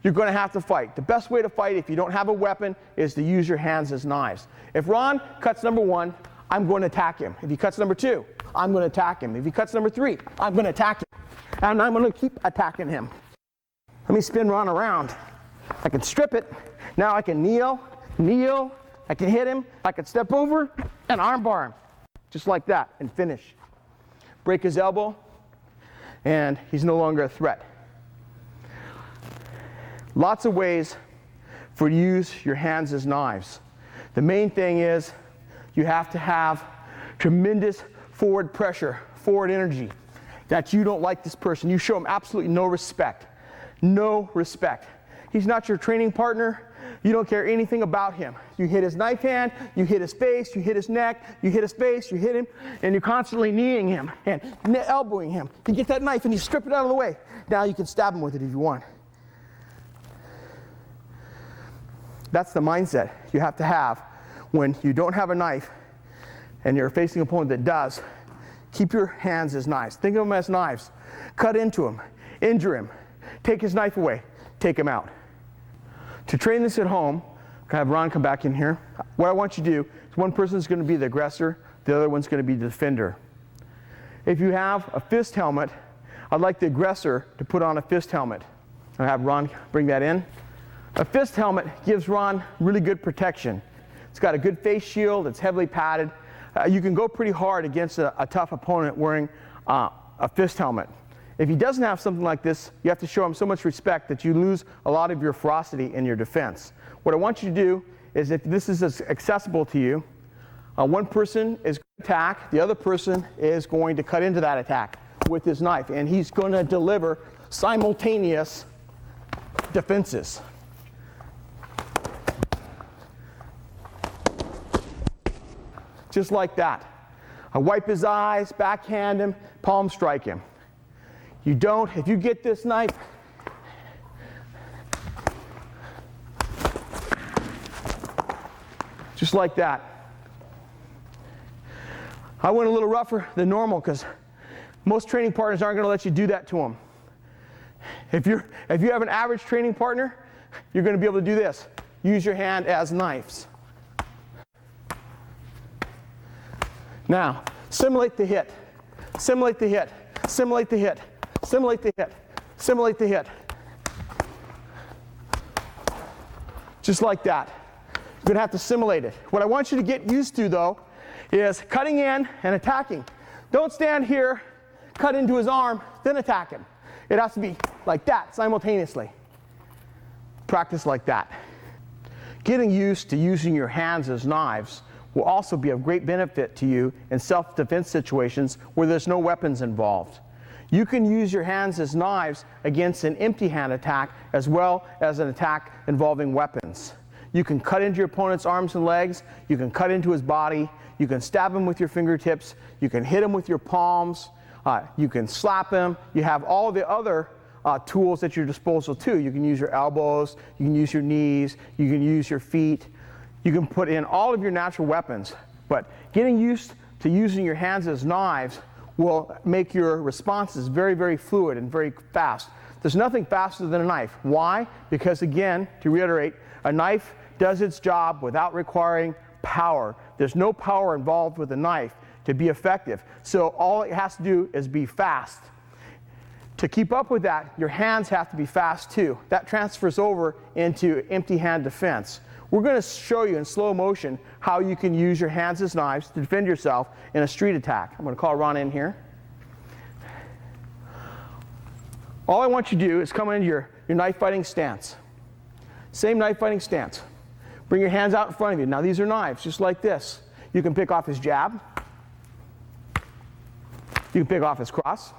you're going to have to fight. The best way to fight if you don't have a weapon is to use your hands as knives. If Ron cuts number 1, I'm going to attack him. If he cuts number 2, I'm going to attack him. If he cuts number 3, I'm going to attack him. And I'm going to keep attacking him. Let me spin Ron around. I can strip it. Now I can kneel. I can hit him. I can step over and armbar him. Just like that, and finish. Break his elbow, and he's no longer a threat. Lots of ways for you to use your hands as knives. The main thing is you have to have tremendous forward pressure, forward energy, that you don't like this person. You show him absolutely no respect. No respect. He's not your training partner. You don't care anything about him. You hit his knife hand, you hit his face, you hit his neck, you hit his face, you hit him, and you're constantly kneeing him and elbowing him. You get that knife and you strip it out of the way. Now you can stab him with it if you want. That's the mindset you have to have when you don't have a knife and you're facing an opponent that does. Keep your hands as knives. Think of them as knives. Cut into him, injure him, take his knife away, take him out. To train this at home, I have Ron come back in here. What I want you to do is one person is going to be the aggressor, the other one's going to be the defender. If you have a fist helmet, I'd like the aggressor to put on a fist helmet. I have Ron bring that in. A fist helmet gives Ron really good protection. It's got a good face shield, it's heavily padded. You can go pretty hard against a tough opponent wearing a fist helmet. If he doesn't have something like this, you have to show him so much respect that you lose a lot of your ferocity in your defense. What I want you to do is, if this is accessible to you, one person is going to attack, the other person is going to cut into that attack with his knife, and he's going to deliver simultaneous defenses. Just like that. I wipe his eyes, backhand him, palm strike him. You don't, if you get this knife, just like that. I went a little rougher than normal because most training partners aren't going to let you do that to them. If you have an average training partner, you're going to be able to do this. Use your hand as knives. Now, simulate the hit. Simulate the hit. Simulate the hit. Simulate the hit. Simulate the hit. Just like that. going to have to simulate it. What I want you to get used to, though, is cutting in and attacking. Don't stand here, cut into his arm, then attack him. It has to be like that simultaneously. Practice like that. Getting used to using your hands as knives will also be of great benefit to you in self-defense situations where there's no weapons involved. You can use your hands as knives against an empty hand attack as well as an attack involving weapons. You can cut into your opponent's arms and legs, you can cut into his body, you can stab him with your fingertips, you can hit him with your palms, you can slap him. You have all the other tools at your disposal too. You can use your elbows, you can use your knees, you can use your feet. You can put in all of your natural weapons, but getting used to using your hands as knives will make your responses very, very fluid and very fast. There's nothing faster than a knife. Why? Because again, to reiterate, a knife does its job without requiring power. There's no power involved with a knife to be effective. So all it has to do is be fast. To keep up with that, your hands have to be fast too. That transfers over into empty hand defense. We're going to show you in slow motion how you can use your hands as knives to defend yourself in a street attack. I'm going to call Ron in here. All I want you to do is come into your knife fighting stance. Same knife fighting stance. Bring your hands out in front of you. Now these are knives, just like this. You can pick off his jab. You can pick off his cross.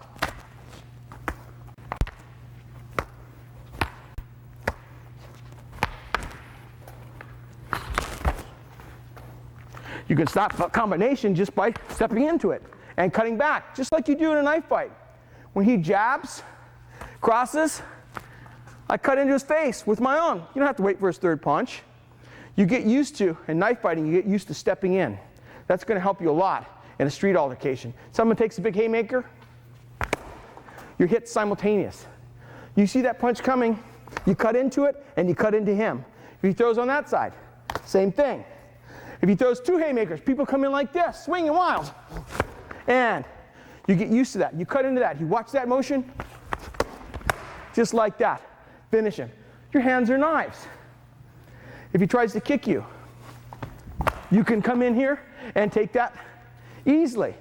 You can stop a combination just by stepping into it and cutting back, just like you do in a knife fight. When he jabs, crosses, I cut into his face with my own. You don't have to wait for his third punch. You get used to, in knife fighting, you get used to stepping in. That's going to help you a lot in a street altercation. Someone takes a big haymaker, your hit's simultaneous. You see that punch coming, you cut into it, and you cut into him. If he throws on that side, same thing. If he throws two haymakers, people come in like this, swinging wild. And you get used to that. You cut into that. You watch that motion, just like that. Finish him. Your hands are knives. If he tries to kick you, you can come in here and take that easily.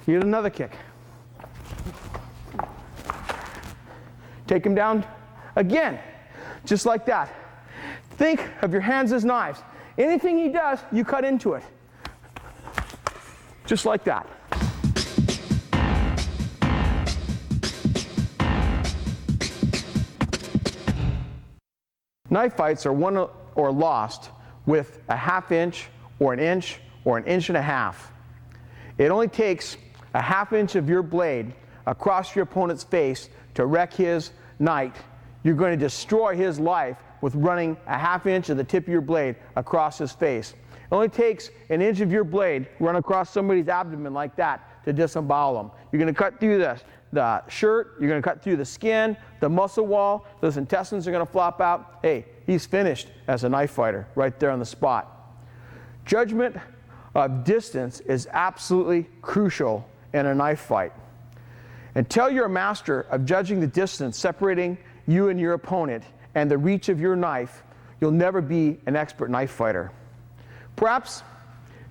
Here's another kick. Take him down again, just like that. Think of your hands as knives. Anything he does, you cut into it. Just like that. Knife fights are won or lost with a half inch or an inch and a half. It only takes a half inch of your blade across your opponent's face to wreck his night. You're going to destroy his life with running a half inch of the tip of your blade across his face. It only takes an inch of your blade run across somebody's abdomen like that to disembowel them. You're going to cut through the shirt, you're going to cut through the skin, the muscle wall, those intestines are going to flop out. Hey, he's finished as a knife fighter right there on the spot. Judgment of distance is absolutely crucial in a knife fight. Until you're a master of judging the distance separating you and your opponent and the reach of your knife, you'll never be an expert knife fighter. Perhaps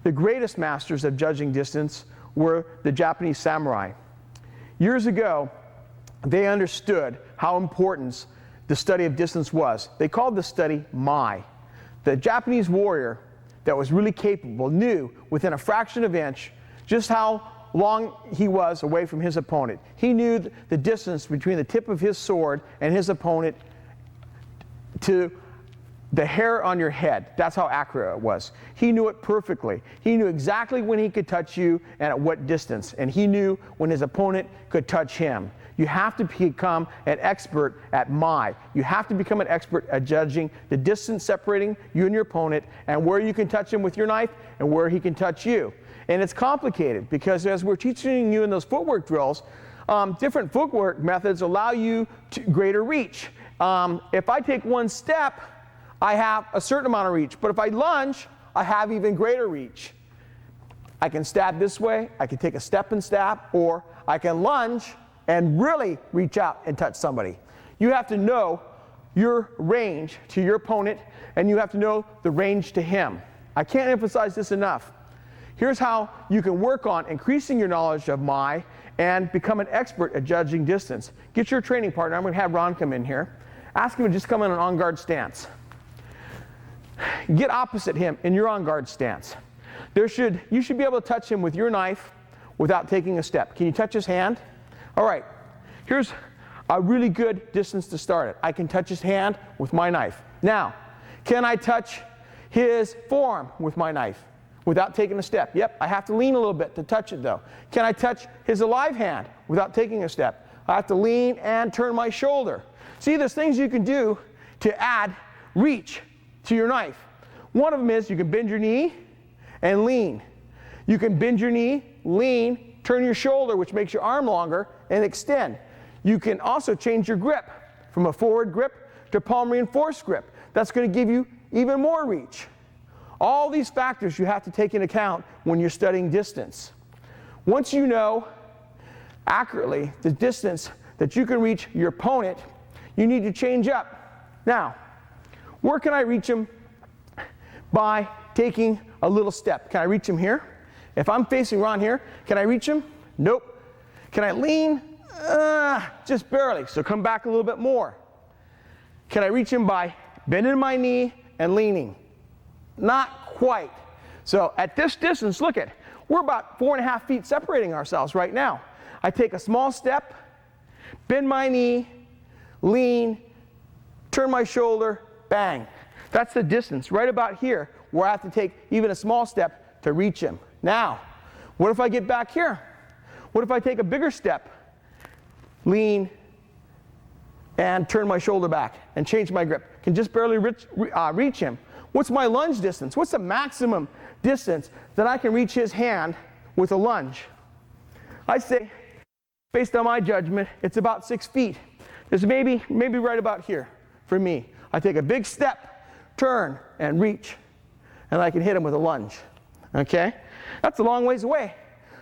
the greatest masters of judging distance were the Japanese samurai. Years ago, they understood how important the study of distance was. They called the study Mai. The Japanese warrior that was really capable knew within a fraction of an inch just how long he was away from his opponent. He knew the distance between the tip of his sword and his opponent to the hair on your head. That's how accurate it was. He knew it perfectly. He knew exactly when he could touch you and at what distance. And he knew when his opponent could touch him. You have to become an expert at Mai. You have to become an expert at judging the distance separating you and your opponent and where you can touch him with your knife and where he can touch you. And it's complicated because as we're teaching you in those footwork drills, different footwork methods allow you to greater reach. If I take one step, I have a certain amount of reach. But if I lunge, I have even greater reach. I can stab this way, I can take a step and stab, or I can lunge and really reach out and touch somebody. You have to know your range to your opponent and you have to know the range to him. I can't emphasize this enough. Here's how you can work on increasing your knowledge of my and become an expert at judging distance. Get your training partner. I'm going to have Ron come in here. Ask him to just come in an on-guard stance. Get opposite him in your on-guard stance. You should be able to touch him with your knife without taking a step. Can you touch his hand? All right. Here's a really good distance to start at. I can touch his hand with my knife. Now, can I touch his forearm with my knife without taking a step? Yep, I have to lean a little bit to touch it though. Can I touch his alive hand without taking a step? I have to lean and turn my shoulder. See, there's things you can do to add reach to your knife. One of them is you can bend your knee and lean. You can bend your knee, lean, turn your shoulder, which makes your arm longer, and extend. You can also change your grip from a forward grip to palm reinforced grip. That's going to give you even more reach. All these factors you have to take into account when you're studying distance. Once you know accurately the distance that you can reach your opponent, you need to change up. Now, where can I reach him? By taking a little step. Can I reach him here? If I'm facing Ron here, can I reach him? Nope. Can I lean? Just barely. So come back a little bit more. Can I reach him by bending my knee and leaning? Not quite. So at this distance, look at, we're about 4.5 feet separating ourselves right now. I take a small step, bend my knee, lean, turn my shoulder, bang. That's the distance right about here where I have to take even a small step to reach him. Now, what if I get back here? What if I take a bigger step, lean, and turn my shoulder back and change my grip? Can just barely reach him. What's my lunge distance? What's the maximum distance that I can reach his hand with a lunge? I say, based on my judgment, it's about 6 feet. It's maybe right about here for me. I take a big step, turn, and reach, and I can hit him with a lunge. Okay? That's a long ways away.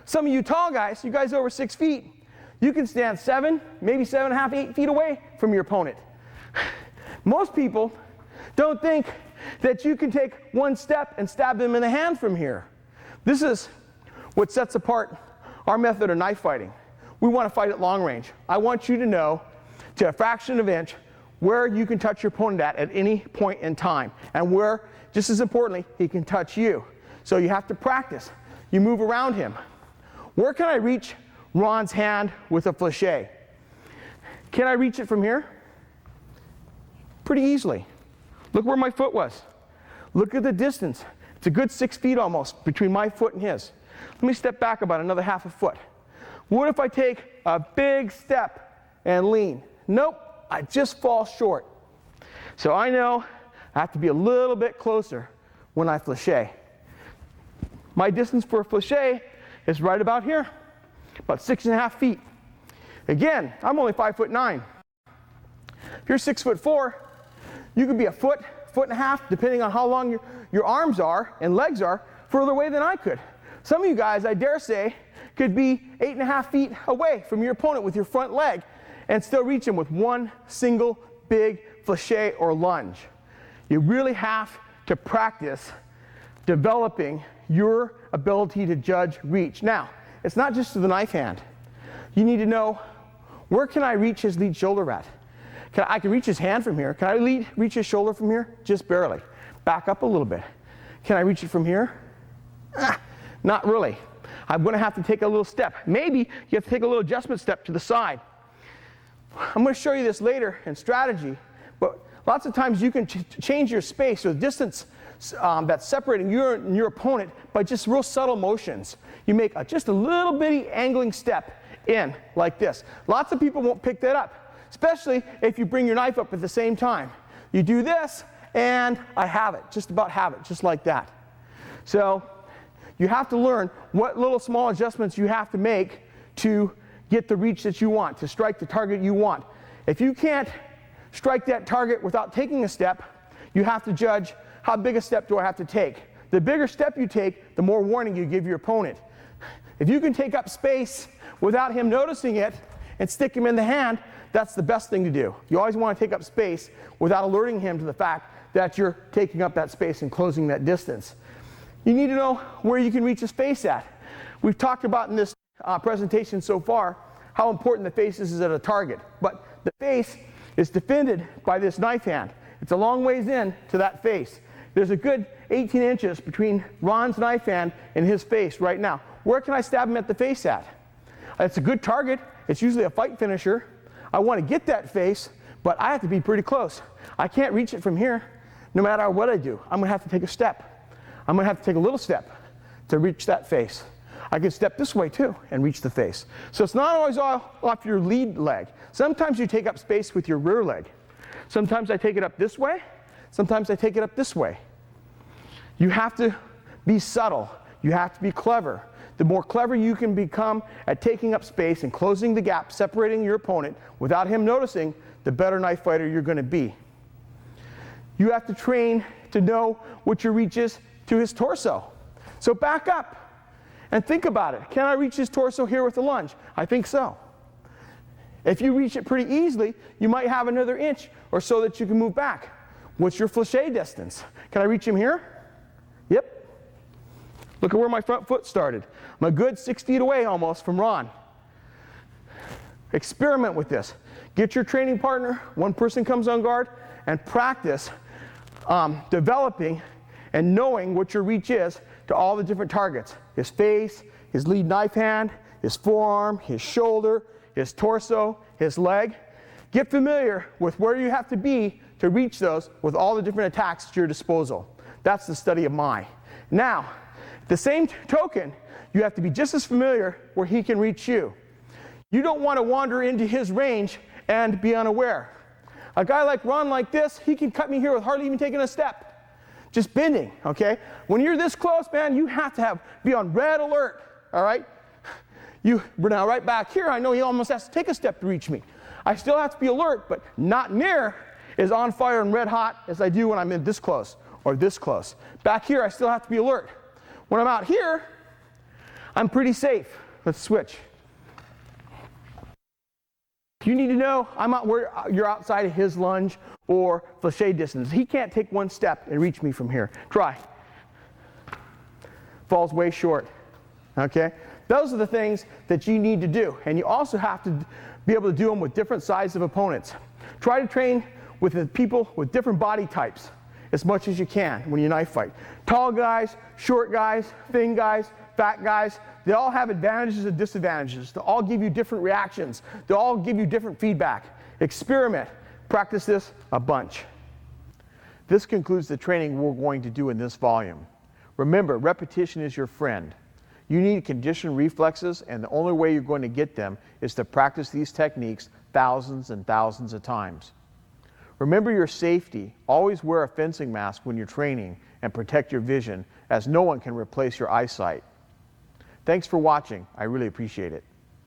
Some of you tall guys, you guys over 6 feet, you can stand 7, maybe 7.5, 8 feet away from your opponent. Most people don't think that you can take one step and stab them in the hand from here. This is what sets apart our method of knife fighting. We want to fight at long range. I want you to know to a fraction of an inch where you can touch your opponent at any point in time, and where, just as importantly, he can touch you. So you have to practice. You move around him. Where can I reach Ron's hand with a fléché? Can I reach it from here? Pretty easily. Look where my foot was. Look at the distance. It's a good 6 feet almost between my foot and his. Let me step back about another half a foot. What if I take a big step and lean? Nope, I just fall short. So I know I have to be a little bit closer when I fléché. My distance for a fléché is right about here, about 6.5 feet. Again, I'm only 5'9". If you're 6'4", you could be a foot, 1.5 feet, depending on how long your arms are and legs are, further away than I could. Some of you guys, I dare say, could be 8.5 feet away from your opponent with your front leg and still reach him with one single big fléché or lunge. You really have to practice developing your ability to judge reach. Now, it's not just to the knife hand. You need to know, where can I reach his lead shoulder at? I can reach his hand from here. Can I reach his shoulder from here? Just barely. Back up a little bit. Can I reach it from here? Not really. I'm going to have to take a little step. Maybe you have to take a little adjustment step to the side. I'm going to show you this later in strategy, but lots of times you can change your space or the distance that's separating you and your opponent by just real subtle motions. You make just a little bitty angling step in like this. Lots of people won't pick that up, especially if you bring your knife up at the same time. You do this, and I have it, just about have it, just like that. So you have to learn what little small adjustments you have to make to get the reach that you want, to strike the target you want. If you can't strike that target without taking a step, you have to judge, how big a step do I have to take? The bigger step you take, the more warning you give your opponent. If you can take up space without him noticing it and stick him in the hand, that's the best thing to do. You always want to take up space without alerting him to the fact that you're taking up that space and closing that distance. You need to know where you can reach his face at. We've talked about in this presentation so far how important the face is at a target, but the face is defended by this knife hand. It's a long ways in to that face. There's a good 18 inches between Ron's knife hand and his face right now. Where can I stab him at the face at? It's a good target. It's usually a fight finisher. I want to get that face, but I have to be pretty close. I can't reach it from here no matter what I do. I'm going to have to take a step. I'm going to have to take a little step to reach that face. I can step this way too and reach the face. So it's not always all off your lead leg. Sometimes you take up space with your rear leg. Sometimes I take it up this way. Sometimes I take it up this way. You have to be subtle. You have to be clever. The more clever you can become at taking up space and closing the gap, separating your opponent without him noticing, the better knife fighter you're going to be. You have to train to know what your reach is to his torso. So back up and think about it. Can I reach his torso here with a lunge? I think so. If you reach it pretty easily, you might have another inch or so that you can move back. What's your flèche distance? Can I reach him here? Yep. Look at where my front foot started. I'm a good 6 feet away almost from Ron. Experiment with this. Get your training partner, one person comes on guard, and practice developing and knowing what your reach is to all the different targets. His face, his lead knife hand, his forearm, his shoulder, his torso, his leg. Get familiar with where you have to be to reach those with all the different attacks at your disposal. That's the study of my. Now, the same token, you have to be just as familiar where he can reach you. You don't want to wander into his range and be unaware. A guy like Ron like this, he can cut me here with hardly even taking a step. Just bending, okay? When you're this close, man, you have to be on red alert, all right? Now right back here, I know he almost has to take a step to reach me. I still have to be alert, but not near as on fire and red hot as I do when I'm in this close or this close. Back here, I still have to be alert. When I'm out here, I'm pretty safe. Let's switch. You need to know I'm out where you're outside of his lunge or flèche distance. He can't take one step and reach me from here. Try. Falls way short. Okay? Those are the things that you need to do. And you also have to be able to do them with different sizes of opponents. Try to train with the people with different body types as much as you can when you knife fight. Tall guys, short guys, thin guys, fat guys, they all have advantages and disadvantages. They'll all give you different reactions. They'll all give you different feedback. Experiment. Practice this a bunch. This concludes the training we're going to do in this volume. Remember, repetition is your friend. You need conditioned reflexes, and the only way you're going to get them is to practice these techniques thousands and thousands of times. Remember your safety. Always wear a fencing mask when you're training and protect your vision, as no one can replace your eyesight. Thanks for watching. I really appreciate it.